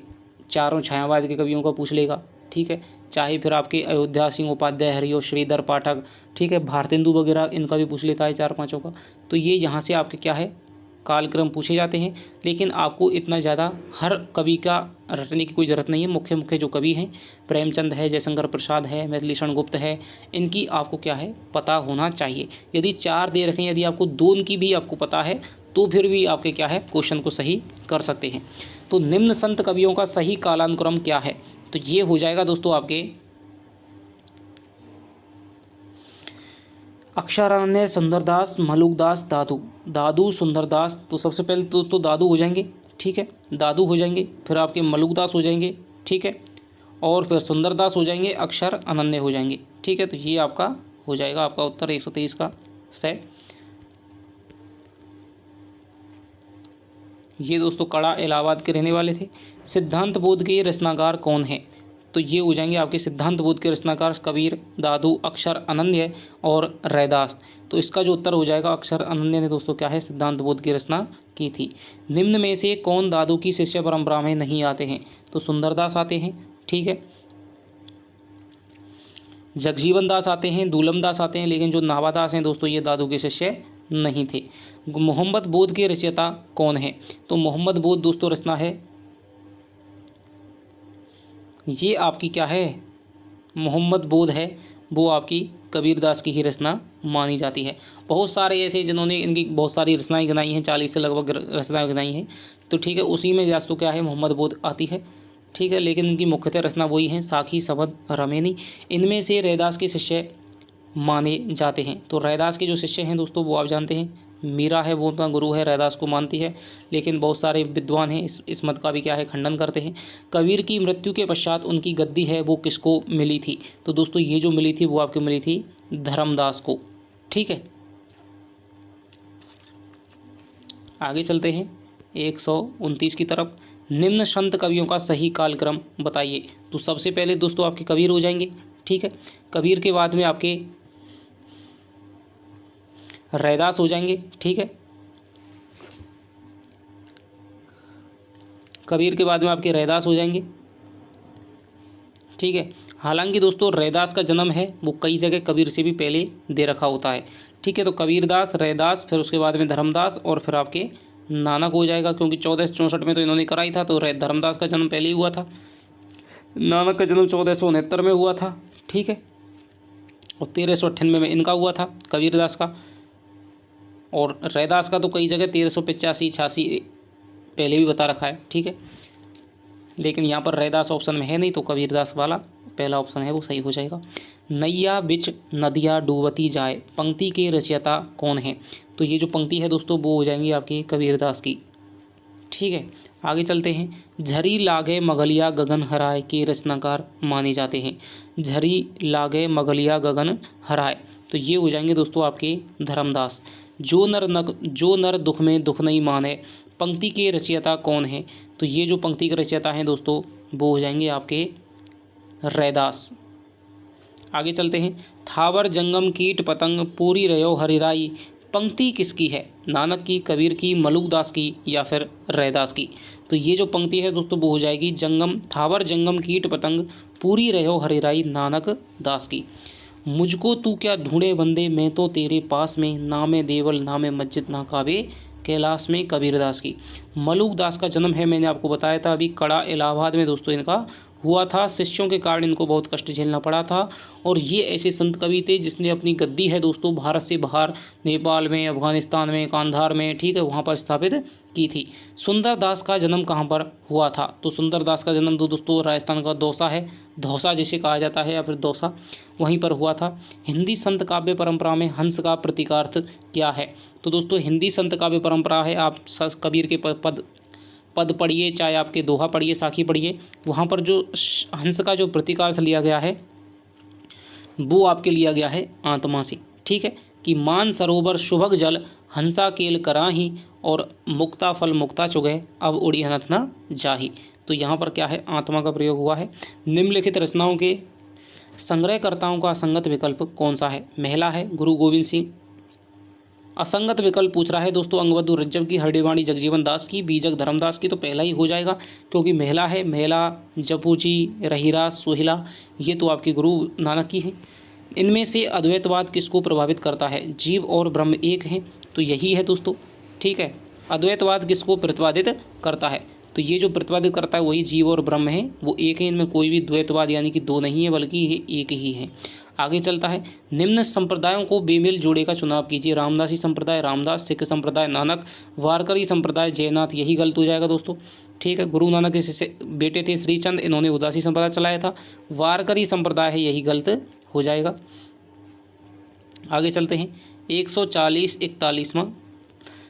चारों छायावाद के कवियों का पूछ लेगा। ठीक है। चाहे फिर आपके अयोध्या सिंह उपाध्याय, हरिओ श्रीधर पाठक, ठीक है, भारतेंदु वगैरह, इनका भी पूछ लेता है 4-5 का। तो ये यहाँ से आपके क्या है कालक्रम पूछे जाते हैं। लेकिन आपको इतना ज़्यादा हर कवि का रटने की कोई ज़रूरत नहीं है। मुख्य मुख्य जो कवि हैं, प्रेमचंद है, जयशंकर प्रसाद है, मैथिलीशरण गुप्त है, इनकी आपको क्या है पता होना चाहिए। यदि 4 दे रखें, यदि आपको 2 इनकी भी आपको पता है तो फिर भी आपके क्या है क्वेश्चन को सही कर सकते हैं। तो निम्न संत कवियों का सही कालानुक्रम क्या है, तो ये हो जाएगा दोस्तों आपके अक्षरान्य, सुंदरदास, मलुकदास, दादू। दादू, सुंदरदास, तो सबसे पहले तो दादू हो जाएंगे। ठीक है। दादू हो जाएंगे, फिर आपके मलुकदास हो जाएंगे। ठीक है। और फिर सुंदरदास हो जाएंगे, अक्षर अनन्य हो जाएंगे। ठीक है। तो ये आपका हो जाएगा आपका उत्तर 123 का सेट। ये दोस्तों कड़ा इलाहाबाद के रहने वाले थे। सिद्धांत बोध के रचनाकार कौन है, तो ये हो जाएंगे आपके सिद्धांत बोध के रचनाकार कबीर, दादू, अक्षर अनन्य और रैदास। तो इसका जो उत्तर हो जाएगा अक्षर अनन्य ने दोस्तों क्या है सिद्धांत बोध की रचना की थी। निम्न में से कौन दादू की शिष्य परंपरा में नहीं आते हैं, तो सुंदरदास आते हैं। ठीक है। जगजीवन दास आते हैं, दूलम दास आते हैं, लेकिन जो नावादास हैं दोस्तों ये दादू के शिष्य नहीं थे। मोहम्मद बोध के रचयिता कौन है, तो मोहम्मद बोध दोस्तों रचना है, ये आपकी क्या है मोहम्मद बोध है, वो आपकी कबीरदास की ही रचना मानी जाती है। बहुत सारे ऐसे जिन्होंने इनकी बहुत सारी रचनाएं गिनाई हैं, 40 से लगभग रचनाएं गिनाई हैं। तो ठीक है, उसी में दोस्तों क्या है मोहम्मद बोध आती है। ठीक है। लेकिन इनकी मुख्यतः रचना वही हैं साखी, सबद, रमेनी। इनमें से रैदास के शिष्य माने जाते हैं। तो रैदास के जो शिष्य हैं दोस्तों वो आप जानते हैं, मीरा है वो उनका गुरु है, रैदास को मानती है। लेकिन बहुत सारे विद्वान हैं इस मत का भी क्या है खंडन करते हैं। कबीर की मृत्यु के पश्चात उनकी गद्दी है वो किसको मिली थी, तो दोस्तों ये जो मिली थी वो आपको मिली थी धर्मदास को। ठीक है। आगे चलते हैं 129 की तरफ। निम्न संत कवियों का सही कालक्रम बताइए। तो सबसे पहले दोस्तों आपके कबीर हो जाएंगे। ठीक है। कबीर के बाद में आपके रैदास हो जाएंगे। ठीक है। कबीर के बाद में आपके रैदास हो जाएंगे। ठीक है। हालांकि दोस्तों रैदास का जन्म है वो कई जगह कबीर से भी पहले दे रखा होता है, ठीक है। तो कबीरदास, रैदास, फिर उसके बाद में धर्मदास और फिर आपके नानक हो जाएगा, क्योंकि 1464 में तो इन्होंने करा ही था। तो धर्मदास का जन्म पहले ही हुआ था, नानक का जन्म 1469 में हुआ था, ठीक है। और 1398 में इनका हुआ था कबीरदास का, और रैदास का तो कई जगह 1385-86 पहले भी बता रखा है, ठीक है। लेकिन यहाँ पर रैदास ऑप्शन में है नहीं, तो कबीरदास वाला पहला ऑप्शन है वो सही हो जाएगा। नैया बिच नदिया डूबती जाए पंक्ति के रचयिता कौन है? तो ये जो पंक्ति है दोस्तों वो हो जाएंगी आपकी कबीरदास की, ठीक है। आगे चलते हैं। झरी लागे मगलिया गगन हराए के रचनाकार माने जाते हैं। झरी लागे मगलिया गगन हराए, तो ये हो जाएंगे दोस्तों आपके धर्मदास। जो नर दुख में दुख नहीं माने पंक्ति के रचयिता कौन है? तो ये जो पंक्ति के रचयिता हैं दोस्तों वो हो जाएंगे आपके रैदास। आगे चलते हैं। थावर जंगम कीट पतंग पूरी रयो हरिराई पंक्ति किसकी है? नानक की, कबीर की, मलुकदास की या फिर रैदास की? तो ये जो पंक्ति है दोस्तों वो हो जाएगी जंगम, थावर जंगम कीट पतंग पूरी रहो हरिराई नानक दास की। मुझको तू क्या ढूंढे बंदे मैं तो तेरे पास में, नामे देवल नामे मस्जिद ना काबे कैलाश में, कबीरदास की। मलुकदास का जन्म है मैंने आपको बताया था अभी कड़ा इलाहाबाद में दोस्तों इनका हुआ था। शिष्यों के कारण इनको बहुत कष्ट झेलना पड़ा था, और ये ऐसे संत कवि थे जिसने अपनी गद्दी है दोस्तों भारत से बाहर नेपाल में, अफगानिस्तान में, कांधार में, ठीक है, वहाँ पर स्थापित की थी। सुंदरदास का जन्म कहाँ पर हुआ था? तो सुंदरदास का जन्म तो दोस्तों राजस्थान का दौसा है, धौसा जिसे कहा जाता है या फिर दौसा, वहीं पर हुआ था। हिंदी संत काव्य परंपरा में हंस का प्रतीकार्थ क्या है? तो दोस्तों हिंदी संत काव्य परंपरा है, आप कबीर के पद पढ़िए, चाहे आपके दोहा पढ़िए, साखी पढ़िए, वहाँ पर जो हंस का जो प्रतीकार्थ लिया गया है वो आपके लिया गया है आत्मा से, ठीक है। कि मान सरोवर शुभग जल हंसा केल कराही और मुक्ता फल मुक्ता चुगे अब उड़ी अनथ न जाही। तो यहाँ पर क्या है? आत्मा का प्रयोग हुआ है। निम्नलिखित रचनाओं के संग्रहकर्ताओं का संगत विकल्प कौन सा है? महिला है गुरु गोविंद सिंह। असंगत विकल्प पूछ रहा है दोस्तों अंगबहादुर रज्जव की, हरडेवाणी जगजीवन दास की, बीजक धर्मदास की। तो पहला ही हो जाएगा क्योंकि महिला है, महिला जपूजी, रहीराज, सोहिला, ये तो आपकी गुरु नानक की है। इनमें से अद्वैतवाद किसको प्रभावित करता है? जीव और ब्रह्म एक हैं, तो यही है दोस्तों, ठीक है। अद्वैतवाद किसको प्रतिपादित करता है? तो ये जो प्रतिपादित करता है वही जीव और ब्रह्म है, वो एक है, इनमें कोई भी द्वैतवाद यानी कि दो नहीं है बल्कि ये एक ही है। आगे चलता है। निम्न संप्रदायों को बेमेल जोड़े का चुनाव कीजिए। रामदासी संप्रदाय रामदास, सिख संप्रदाय नानक, वारकरी संप्रदाय जयनाथ, यही गलत हो जाएगा दोस्तों, ठीक है। गुरु नानक के बेटे थे श्रीचंद, इन्होंने उदासी संप्रदाय चलाया था। वारकरी संप्रदाय है, यही गलत हो जाएगा। आगे चलते हैं। 140-41वां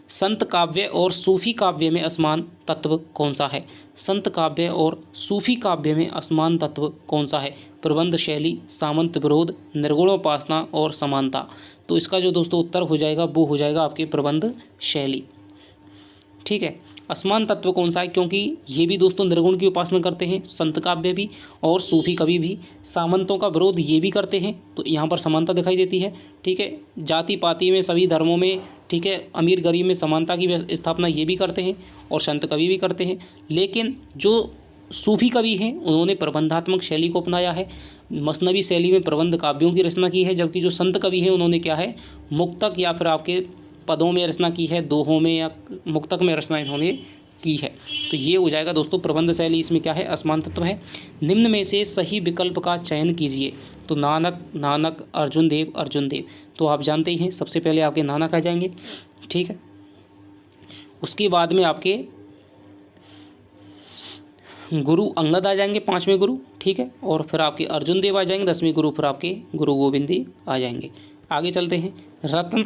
संत काव्य और सूफी काव्य में असमान तत्व कौन सा है? संत काव्य और सूफी काव्य में असमान तत्व कौन सा है? प्रबंध शैली, सामंत विरोध, निर्गुणोपासना और समानता। तो इसका जो दोस्तों उत्तर हो जाएगा वो हो जाएगा आपके प्रबंध शैली, ठीक है। असमान तत्व कौन सा है? क्योंकि ये भी दोस्तों निर्गुण की उपासना करते हैं, संत काव्य भी और सूफी कवि भी। सामंतों का विरोध ये भी करते हैं, तो यहाँ पर समानता दिखाई देती है, ठीक है। जाति पाति में, सभी धर्मों में, ठीक है, अमीर गरीब में समानता की स्थापना ये भी करते हैं और संत कवि भी करते हैं। लेकिन जो सूफी कवि हैं उन्होंने प्रबंधात्मक शैली को अपनाया है, मसनवी शैली में प्रबंध काव्यों की रचना की है, जबकि जो संत कवि हैं उन्होंने क्या है, मुक्तक या फिर आपके पदों में रचना की है, दोहों में या मुक्तक में रचना इन्होंने की है। तो ये हो जाएगा दोस्तों प्रबंध शैली, इसमें क्या है, असमान तत्व है। निम्न में से सही विकल्प का चयन कीजिए। तो नानक नानक, अर्जुन देव अर्जुन देव, तो आप जानते ही हैं सबसे पहले आपके नानक आ जाएंगे, ठीक है। उसके बाद में आपके गुरु अंगद आ जाएंगे, 5वें गुरु, ठीक है। और फिर आपके अर्जुन देव आ जाएंगे, 10वें गुरु, फिर आपके गुरु गोविंद आ जाएंगे। आगे चलते हैं। रतन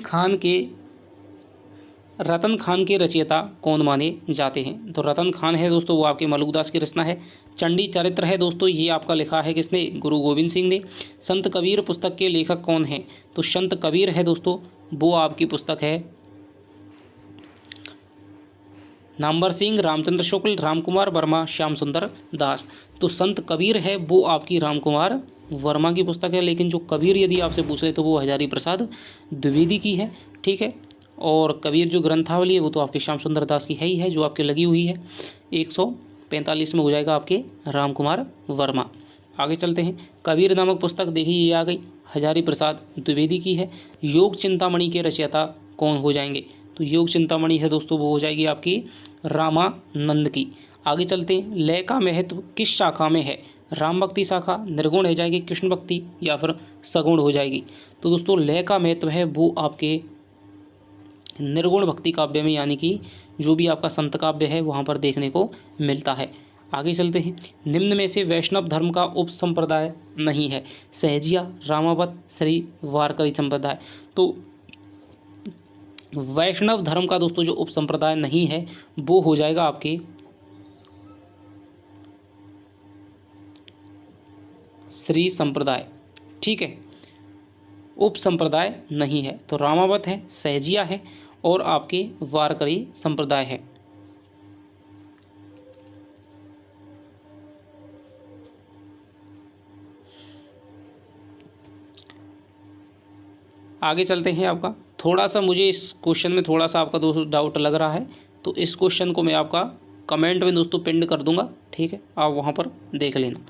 खान के रचयिता कौन माने जाते हैं? तो रतन खान है दोस्तों वो आपके मलुकदास की रचना है। चंडी चरित्र है दोस्तों, ये आपका लिखा है किसने? गुरु गोविंद सिंह ने। संत कबीर पुस्तक के लेखक कौन है? तो संत कबीर है दोस्तों वो आपकी पुस्तक है नामवर सिंह, रामचंद्र शुक्ल, रामकुमार वर्मा, श्याम सुंदर दास। तो संत कबीर है वो आपकी रामकुमार वर्मा की पुस्तक है, लेकिन जो कबीर यदि आपसे पूछ रहे तो वो हजारी प्रसाद द्विवेदी की है, ठीक है। और कबीर जो ग्रंथावली है वो तो आपके श्याम सुंदर दास की है ही है, जो आपके लगी हुई है। 145 में हो जाएगा आपके रामकुमार वर्मा। आगे चलते हैं। कबीर नामक पुस्तक देखिए ये आ गई, हजारी प्रसाद द्विवेदी की है। योग चिंतामणि के रचयिता कौन हो जाएंगे? तो योग चिंतामणि है दोस्तों वो हो जाएगी आपकी रामानंद की। आगे चलते हैं। लय का महत्व किस शाखा में है? राम भक्ति शाखा, निर्गुण हो जाएगी, कृष्ण भक्ति या फिर सगुण हो जाएगी? तो दोस्तों लय का महत्व है वो आपके निर्गुण भक्ति काव्य में, यानी कि जो भी आपका संत काव्य है वहाँ पर देखने को मिलता है। आगे चलते हैं। निम्न में से वैष्णव धर्म का उप संप्रदाय नहीं है? सहजिया, रामावत, श्री वारकरी संप्रदाय। तो वैष्णव धर्म का दोस्तों जो उप संप्रदाय नहीं है वो हो जाएगा आपके श्री संप्रदाय। ठीक है, उप संप्रदाय नहीं है। तो रामावत है, सहजिया है और आपके वारकरी संप्रदाय है। आगे चलते हैं। आपका थोड़ा सा मुझे इस क्वेश्चन में थोड़ा सा आपका दोस्तों डाउट लग रहा है, तो इस क्वेश्चन को मैं आपका कमेंट में दोस्तों पिन कर दूंगा, ठीक है, आप वहाँ पर देख लेना।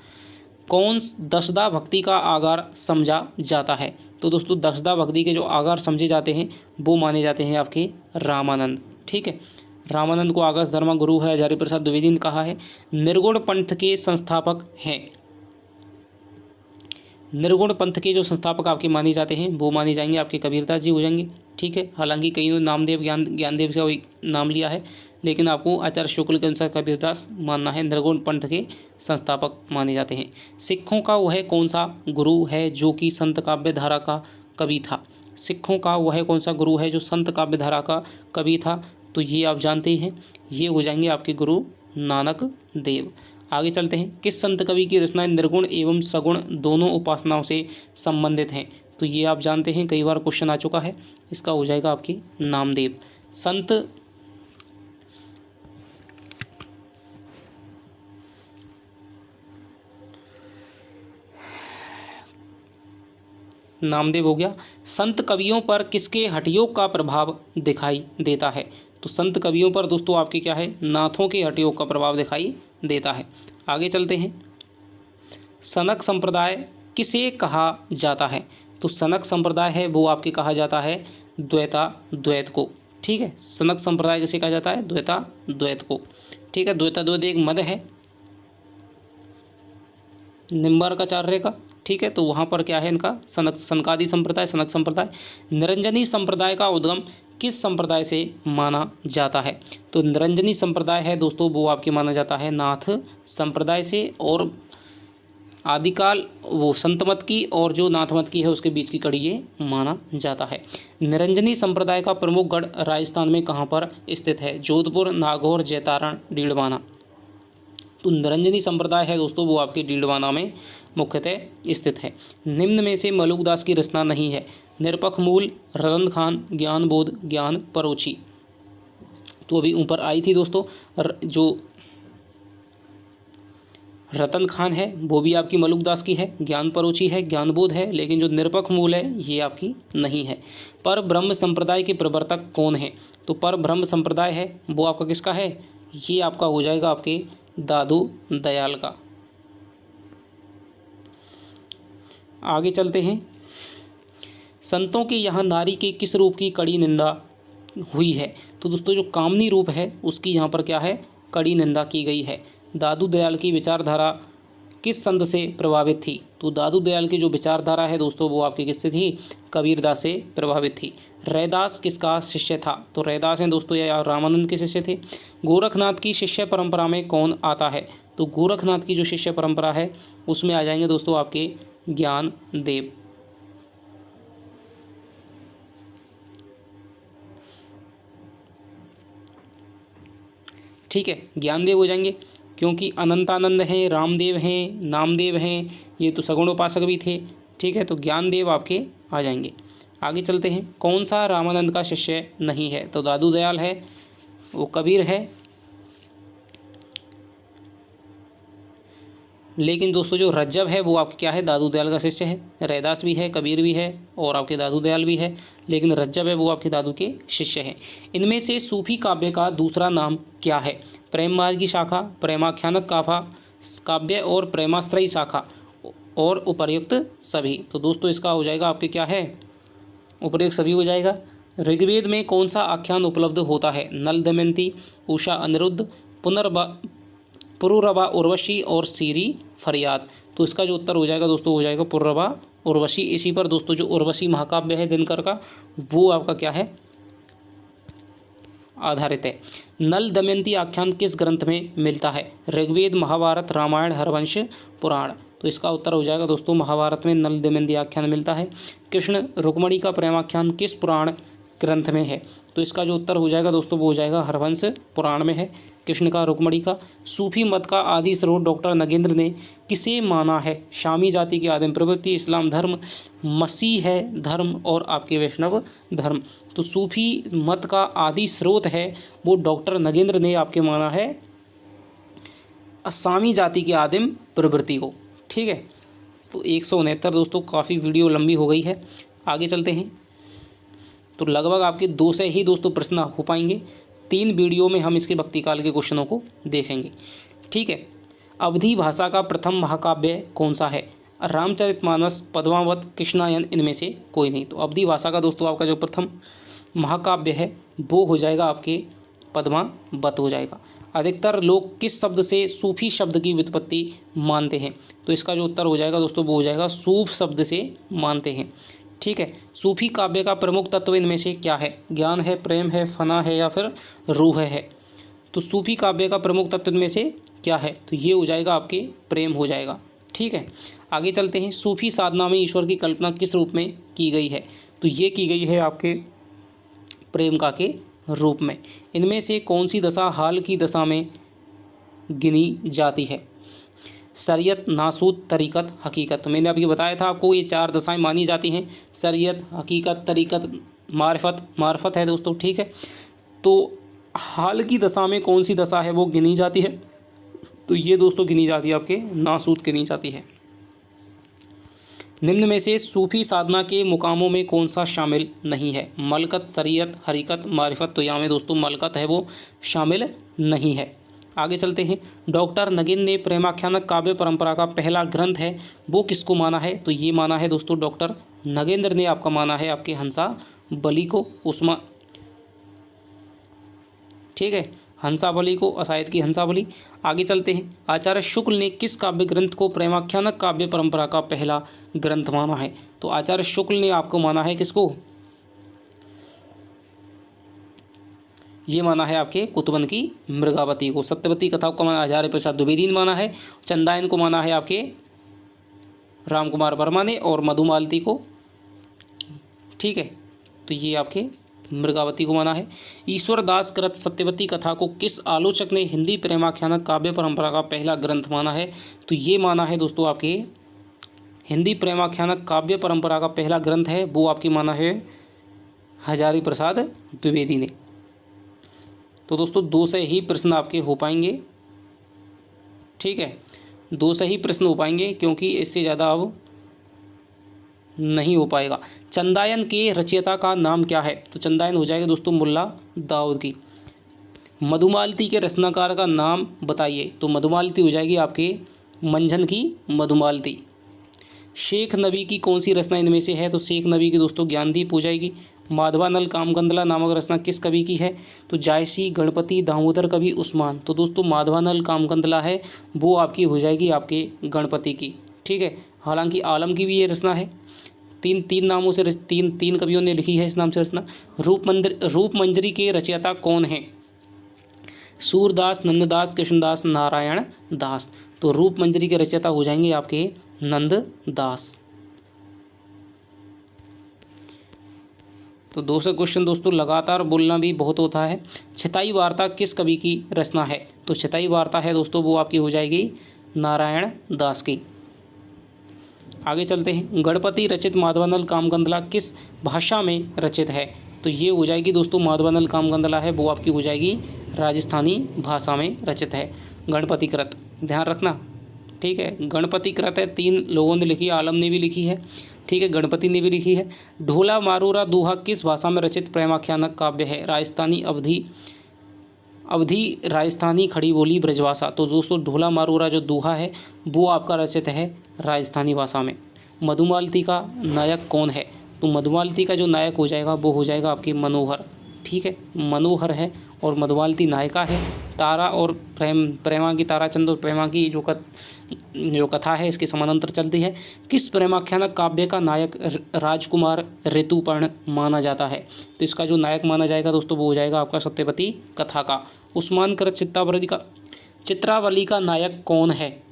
कौन दसदा भक्ति का आगार समझा जाता है? तो दोस्तों दसदा भक्ति के जो आगार समझे जाते हैं वो माने जाते हैं आपके रामानंद। ठीक है, रामानंद को आगस धर्मा गुरु है, हजारी प्रसाद द्विवेदी ने कहा है। निर्गुण पंथ के संस्थापक हैं? निर्गुण पंथ के जो संस्थापक आपके माने जाते हैं वो माने जाएंगे आपके कबीरदास जी हो जाएंगे। ठीक है, हालांकि कईयों नामदेव ज्ञानदेव से नाम लिया है, लेकिन आपको आचार्य शुक्ल के अनुसार कबीरदास मानना है। निर्गुण पंथ के संस्थापक माने जाते हैं। सिखों का वह कौन सा गुरु है जो कि संत काव्य धारा का कवि था? सिखों का वह कौन सा गुरु है जो संत काव्य धारा का कवि था? तो ये आप जानते हैं, ये हो जाएंगे आपके गुरु नानक देव। आगे चलते हैं। किस संत कवि की रचनाएं निर्गुण एवं सगुण दोनों उपासनाओं से संबंधित हैं? तो ये आप जानते हैं, कई बार क्वेश्चन आ चुका है। इसका हो जाएगा आपकी नामदेव। संत नामदेव हो गया। संत कवियों पर किसके हठयोग का प्रभाव दिखाई देता है? तो संत कवियों पर दोस्तों आपके क्या है, नाथों के हठयोग का प्रभाव दिखाई देता है। आगे चलते हैं। सनक संप्रदाय किसे कहा जाता है? तो सनक संप्रदाय है वो आपके कहा जाता है द्वैत को। ठीक है, सनक संप्रदाय किसे कहा जाता है? द्वैत को। ठीक है, द्वैत एक मद है निम्बार्काचार्य का। ठीक है, तो वहाँ पर क्या है इनका सनकादि संप्रदाय, सनक संप्रदाय। निरंजनी संप्रदाय का उद्गम किस संप्रदाय से माना जाता है? तो निरंजनी संप्रदाय है दोस्तों वो आपके माना जाता है नाथ संप्रदाय से, और आदिकाल वो संत मत की और जो नाथ मत की है उसके बीच की कड़ी ये माना जाता है। निरंजनी संप्रदाय का प्रमुख गढ़ राजस्थान में कहाँ पर स्थित है? जोधपुर, नागौर, जैतारण, डीडवाना। तो निरंजनी संप्रदाय है दोस्तों वो आपके डीडवाना में मुख्यतः स्थित है। निम्न में से मलुकदास की रचना नहीं है? निरपख मूल, रतन खान, ज्ञान बोध, ज्ञान परोची। तो अभी ऊपर आई थी दोस्तों, जो रतन खान है वो भी आपकी मलुकदास की है, ज्ञान परोची है, ज्ञान बोध है, लेकिन जो निरपख मूल है ये आपकी नहीं है। पर ब्रह्म संप्रदाय के प्रवर्तक कौन है? तो पर ब्रह्म संप्रदाय है वो आपका किसका है? ये आपका हो जाएगा आपके दादू दयाल का। आगे चलते हैं। संतों के यहाँ नारी के किस रूप की कड़ी निंदा हुई है? तो दोस्तों जो कामनी रूप है उसकी यहाँ पर क्या है, कड़ी निंदा की गई है। दादू दयाल की विचारधारा किस संत से प्रभावित थी? तो दादू दयाल की जो विचारधारा है दोस्तों वो आपकी किससे थी? कबीरदास से प्रभावित थी। रैदास किसका शिष्य था? तो रैदास हैं दोस्तों या रामानंद के शिष्य थे। गोरखनाथ की शिष्य परंपरा में कौन आता है? तो गोरखनाथ की जो शिष्य परंपरा है उसमें आ जाएंगे दोस्तों आपके ज्ञान देव। ठीक है, ज्ञानदेव हो जाएंगे, क्योंकि अनंतानंद हैं, रामदेव हैं, नामदेव हैं, ये तो सगुण उपासक भी थे। ठीक है, तो ज्ञानदेव आपके आ जाएंगे। आगे चलते हैं। कौन सा रामानंद का शिष्य नहीं है? तो दादू दयाल है, वो कबीर है, लेकिन दोस्तों जो रज्जब है वो आपके क्या है, दादू दयाल का शिष्य है। रैदास भी है, कबीर भी है और आपके दादू दयाल भी है, लेकिन रज्जब है वो आपके दादू के शिष्य हैं। इनमें से सूफी काव्य का दूसरा नाम क्या है? प्रेम मार्ग की शाखा, प्रेमाख्यानक काव्य और प्रेमाश्रयी शाखा और उपर्युक्त सभी। तो दोस्तों इसका हो जाएगा आपके क्या है, उपर्युक्त सभी हो जाएगा। ऋग्वेद में कौन सा आख्यान उपलब्ध होता है? नल दमयंती, उषा अनिरुद्ध, पुरुरवा उर्वशी और सीरी फरियाद। तो इसका जो उत्तर हो जाएगा दोस्तों हो जाएगा पुरुरवा उर्वशी। इसी पर दोस्तों जो उर्वशी महाकाव्य है दिनकर का, वो आपका क्या है, आधारित है। नल दमयंती आख्यान किस ग्रंथ में मिलता है? ऋग्वेद, महाभारत, रामायण, हरवंश, पुराण। तो इसका उत्तर हो जाएगा दोस्तों महाभारत में नल दमयंती आख्यान मिलता है। कृष्ण रुक्मणी का प्रेमाख्यान किस पुराण ग्रंथ में है? तो इसका जो उत्तर हो जाएगा दोस्तों वो हो जाएगा हरवंश पुराण में है कृष्ण का रुक्मणी का। सूफी मत का आदि स्रोत डॉक्टर नगेंद्र ने किसे माना है? शामी जाति की आदिम प्रवृत्ति, इस्लाम धर्म, मसीह है धर्म और आपके वैष्णव धर्म। तो सूफी मत का आदि स्रोत है वो डॉक्टर नगेंद्र ने आपके माना है सामी जाति की आदिम प्रवृत्ति को। ठीक है, तो 169 दोस्तों, काफ़ी वीडियो लंबी हो गई है, आगे चलते हैं। तो लगभग आपके 2 से ही दोस्तों प्रश्न हो पाएंगे, 3 वीडियो में हम इसके भक्तिकाल के क्वेश्चनों को देखेंगे। ठीक है, अवधी भाषा का प्रथम महाकाव्य कौन सा है? रामचरितमानस, पद्मावत, कृष्णायन, इनमें से कोई नहीं। तो अवधी भाषा का दोस्तों आपका जो प्रथम महाकाव्य है वो हो जाएगा आपके पद्मावत हो जाएगा। अधिकतर लोग किस शब्द से सूफी शब्द की व्युत्पत्ति मानते हैं? तो इसका जो उत्तर हो जाएगा दोस्तों वो हो जाएगा सूफ शब्द से मानते हैं। ठीक है, सूफी काव्य का प्रमुख तत्व इनमें से क्या है? ज्ञान है, प्रेम है, फना है या फिर रूह है? तो सूफी काव्य का प्रमुख तत्व इनमें से क्या है? तो ये हो जाएगा आपके प्रेम हो जाएगा। ठीक है, आगे चलते हैं। सूफी साधना में ईश्वर की कल्पना किस रूप में की गई है? तो ये की गई है आपके प्रेम का के रूप में। इनमें से कौन सी दशा हाल की दशा में गिनी जाती है? शरीयत, नासूत, तरीक़त, हकीकत। तो मैंने अभी बताया था आपको ये 4 दशाएं मानी जाती हैं, शरीयत, हकीकत, तरीक़त, मार्फत है दोस्तों। ठीक है, तो हाल की दशा में कौन सी दशा है वो गिनी जाती है? तो ये दोस्तों गिनी जाती है आपके नासूत गिनी जाती है। निम्न में से सूफी साधना के मुकामों में कौन सा शामिल नहीं है? मलकत, शरीयत, हकीकत, मारिफत। तो यहाँ में दोस्तों मलकत है वो शामिल नहीं है। आगे चलते हैं। डॉक्टर नगेंद्र ने प्रेमाख्यानक काव्य परंपरा का पहला ग्रंथ है वो किसको माना है? तो ये माना है दोस्तों डॉक्टर नगेंद्र ने आपका माना है आपके हंसावली को, उस्मा। ठीक है, हंसावली को, असायद की हंसावली। आगे चलते हैं। आचार्य शुक्ल ने किस काव्य ग्रंथ को प्रेमाख्यानक काव्य परंपरा का पहला ग्रंथ माना है? तो आचार्य शुक्ल ने आपको माना है किसको? ये माना है आपके कुतुबन की मृगावती को। सत्यवती कथाओं को माना आचार्य प्रसाद द्विवेदी ने माना है। चंदायन को माना है आपके राम कुमार वर्मा ने, और मधुमालती को, ठीक है, तो ये आपके मृगावती को माना है। ईश्वर दास कृत सत्यवती कथा को किस आलोचक ने हिंदी प्रेमाख्यानक काव्य परंपरा का पहला ग्रंथ माना है? तो ये माना है दोस्तों आपके हिंदी प्रेमाख्यानक काव्य परंपरा का पहला ग्रंथ है वो आपकी माना है हजारी प्रसाद द्विवेदी ने। तो दोस्तों 2 से ही प्रश्न आपके हो पाएंगे। ठीक है, 2 से ही प्रश्न हो पाएंगे क्योंकि इससे ज़्यादा अब नहीं हो पाएगा। चंदायन के रचयिता का नाम क्या है? तो चंदायन हो जाएगा दोस्तों मुल्ला दाऊद की। मधुमालती के रचनाकार का नाम बताइए? तो मधुमालती हो जाएगी आपके मंझन की मधुमालती। शेख नबी की कौन सी रचना इनमें से है? तो शेख नबी की दोस्तों ज्ञानदीप हो जाएगी। माधवानल कामगंधला नामक रचना किस कवि की है? तो जायसी, गणपति, दामोदर कवि, उस्मान। तो दोस्तों माधवानल कामगंधला है वो आपकी हो जाएगी आपके गणपति की। ठीक है, हालांकि आलम की भी ये रचना है। तीन नामों से तीन कवियों ने लिखी है इस नाम से रचना। रूपमंजरी के रचयिता कौन है? सूरदास, नंददास, कृष्णदास, नारायण दास। तो रूपमंजरी के रचयिता हो जाएंगे आपके नंददास। तो 2 से क्वेश्चन दोस्तों लगातार बोलना भी बहुत होता है। छिताई वार्ता किस कवि की रचना है? तो छिताई वार्ता है दोस्तों वो आपकी हो जाएगी नारायण दास की। आगे चलते हैं। गणपति रचित माधवानल कामगंधला किस भाषा में रचित है? तो ये हो जाएगी दोस्तों माधवानल कामगंधला है वो आपकी हो जाएगी राजस्थानी भाषा में रचित है। गणपति कृत ध्यान रखना। ठीक है, गणपति कृत है 3 लोगों ने लिखी है, आलम ने भी लिखी है, ठीक है, गणपति ने भी लिखी है। ढोला मारूरा दोहा किस भाषा में रचित प्रेमाख्यानक काव्य है? राजस्थानी, अवधी, अवधी राजस्थानी खड़ी बोली ब्रजभाषा। तो दोस्तों ढोला मारूरा जो दोहा है वो आपका रचित है राजस्थानी भाषा में। मधुमालती का नायक कौन है? तो मधुमालती का जो नायक हो जाएगा वो हो जाएगा आपके मनोहर। ठीक है, मनोहर है और मधुमालती नायिका है। तारा और प्रेमा की, ताराचंद और प्रेमा की जो कथा है इसके समानांतर चलती है। किस प्रेमाख्यानक काव्य का नायक राजकुमार ऋतुपर्ण माना जाता है? तो इसका जो नायक माना जाएगा दोस्तों वो हो जाएगा आपका सत्यवती कथा का। उस्मान कृत चित्रावली का नायक कौन है?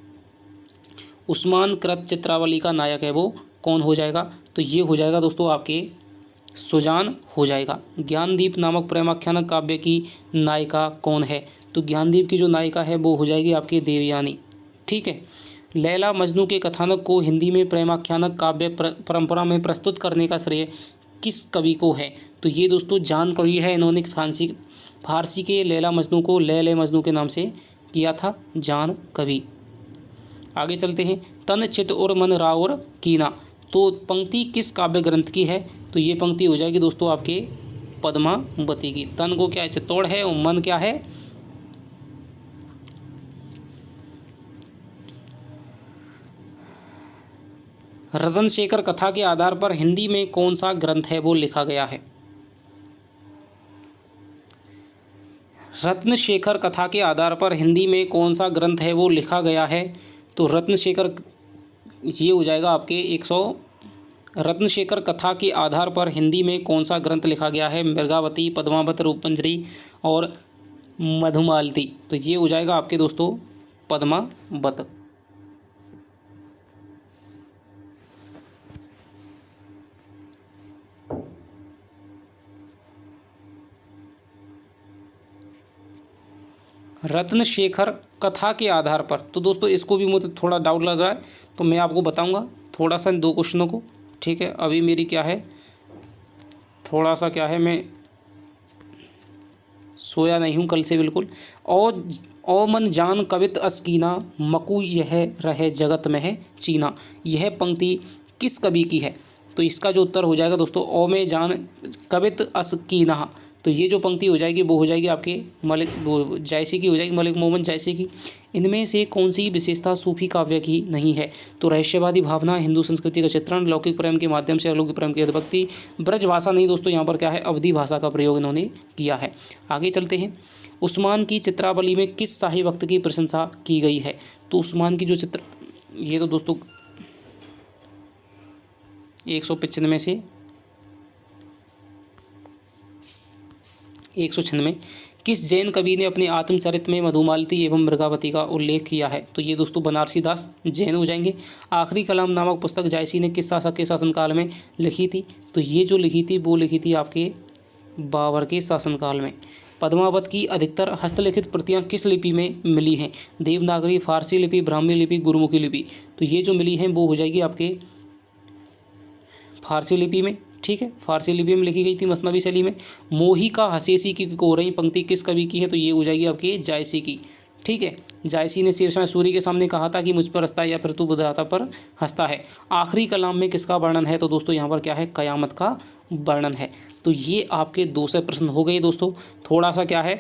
उस्मान कृत चित्रावली का नायक है वो कौन हो जाएगा? तो ये हो जाएगा दोस्तों आपके सुजान हो जाएगा। ज्ञानदीप नामक प्रेमाख्यानक काव्य की नायिका कौन है? तो ज्ञानदीप की जो नायिका है वो हो जाएगी आपकी देवयानी। ठीक है। लैला मजनू के कथानक को हिंदी में प्रेमाख्यानक काव्य परंपरा में प्रस्तुत करने का श्रेय किस कवि को है? तो ये दोस्तों जान कवि है। इन्होंने फारसी के लैला मजनू को लैले मजनू के नाम से किया था, जान कवि। आगे चलते हैं। तन चित और मन रावर कीना, तो पंक्ति किस काव्य ग्रंथ की है? तो ये पंक्ति हो जाएगी दोस्तों आपके पद्मावती की। तन को क्या है? चित्तौड़ है और मन क्या है? रतन शेखर कथा के आधार पर हिंदी में कौन सा ग्रंथ है वो लिखा गया है? रत्न शेखर कथा के आधार पर हिंदी में कौन सा ग्रंथ है वो लिखा गया है? तो रत्न शेखर ये हो जाएगा आपके रत्न शेखर कथा के आधार पर हिंदी में कौन सा ग्रंथ लिखा गया है? मृगावती, पद्मावत, रूपंजरी और मधुमालती। तो ये हो जाएगा आपके दोस्तों पद्मावत। रत्न शेखर कथा के आधार पर, तो दोस्तों इसको भी मुझे थोड़ा डाउट लग रहा है तो मैं आपको बताऊंगा थोड़ा सा इन दो क्वेश्चनों को। ठीक है, अभी मेरी क्या है, थोड़ा सा क्या है, मैं सोया नहीं हूँ कल से बिल्कुल। ओ मन जान कवित अस्कीना, मकू यह रहे जगत में है चीना, यह पंक्ति किस कवि की है? तो इसका जो उत्तर हो जाएगा दोस्तों ओ में जान कवित अस्कीना। तो ये जो पंक्ति हो जाएगी वो हो जाएगी आपके जायसी की हो जाएगी, मलिक मोहम्मद जायसी की। इनमें से कौन सी विशेषता सूफी काव्य की नहीं है? तो रहस्यवादी भावना, हिंदू संस्कृति का चित्रण, लौकिक प्रेम के माध्यम से अलौकिक प्रेम की अभिव्यक्ति, ब्रज भाषा नहीं दोस्तों, यहाँ पर क्या है अवधी भाषा का प्रयोग इन्होंने किया है। आगे चलते हैं। उस्मान की चित्रावली में किस शाही वक्त की प्रशंसा की गई है? तो उस्मान की जो ये तो दोस्तों 195 से 196 किस जैन कवि ने अपने आत्मचरित में मधुमालती एवं मृगावती का उल्लेख किया है? तो ये दोस्तों बनारसी दास जैन हो जाएंगे। आखिरी कलाम नामक पुस्तक जायसी ने किस शासक के शासनकाल में लिखी थी? तो ये जो लिखी थी वो लिखी थी आपके बाबर के शासनकाल में। पद्मावत की अधिकतर हस्तलिखित प्रतियां किस लिपि में मिली हैं? देवनागरी, फारसी लिपि, ब्राह्मी लिपि, गुरुमुखी लिपि। तो ये जो मिली हैं वो हो जाएगी आपके फारसी लिपि में। ठीक है, फारसी लिपि में लिखी गई थी मसनवी शैली में। मोही का हसेसी की कोरई पंक्ति किस कवि की है? तो ये हो जाएगी आपकी जायसी की। ठीक है, जायसी ने शेरशाह सूरी के सामने कहा था कि मुझ पर हंसता है या फिर तू बुधाता पर हंसता है। आखिरी कलाम में किसका वर्णन है? तो दोस्तों यहाँ पर क्या है कयामत का वर्णन है। तो ये आपके 200 प्रश्न हो गए दोस्तों। थोड़ा सा क्या है,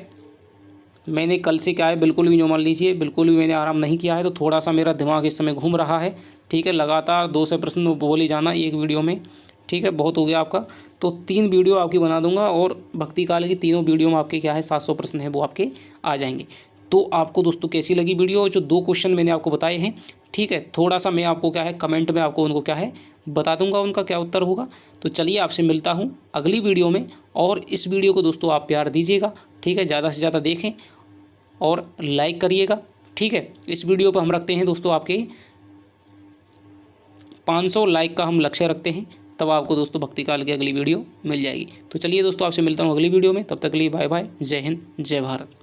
मैंने कल से क्या है बिल्कुल भी मान लीजिए बिल्कुल भी मैंने आराम नहीं किया है, तो थोड़ा सा मेरा दिमाग इस समय घूम रहा है। ठीक है, लगातार 200 प्रश्न बोल ही जाना एक वीडियो में। ठीक है, बहुत हो गया आपका। तो 3 वीडियो आपकी बना दूंगा और भक्ति काल की तीनों वीडियो में आपके क्या है 700 प्रश्न है वो आपके आ जाएंगे। तो आपको दोस्तों कैसी लगी वीडियो? जो 2 क्वेश्चन मैंने आपको बताए हैं, ठीक है, थोड़ा सा मैं आपको क्या है कमेंट में आपको उनको क्या है बता दूंगा उनका क्या उत्तर होगा। तो चलिए आपसे मिलता हूँ अगली वीडियो में, और इस वीडियो को दोस्तों आप प्यार दीजिएगा। ठीक है, ज़्यादा से ज़्यादा देखें और लाइक करिएगा। ठीक है, इस वीडियो पर हम रखते हैं दोस्तों आपके 500 लाइक का हम लक्ष्य रखते हैं, तब आपको दोस्तों भक्ति काल की अगली वीडियो मिल जाएगी। तो चलिए दोस्तों आपसे मिलता हूँ अगली वीडियो में, तब तक के लिए बाय बाय, जय हिंद, जय भारत।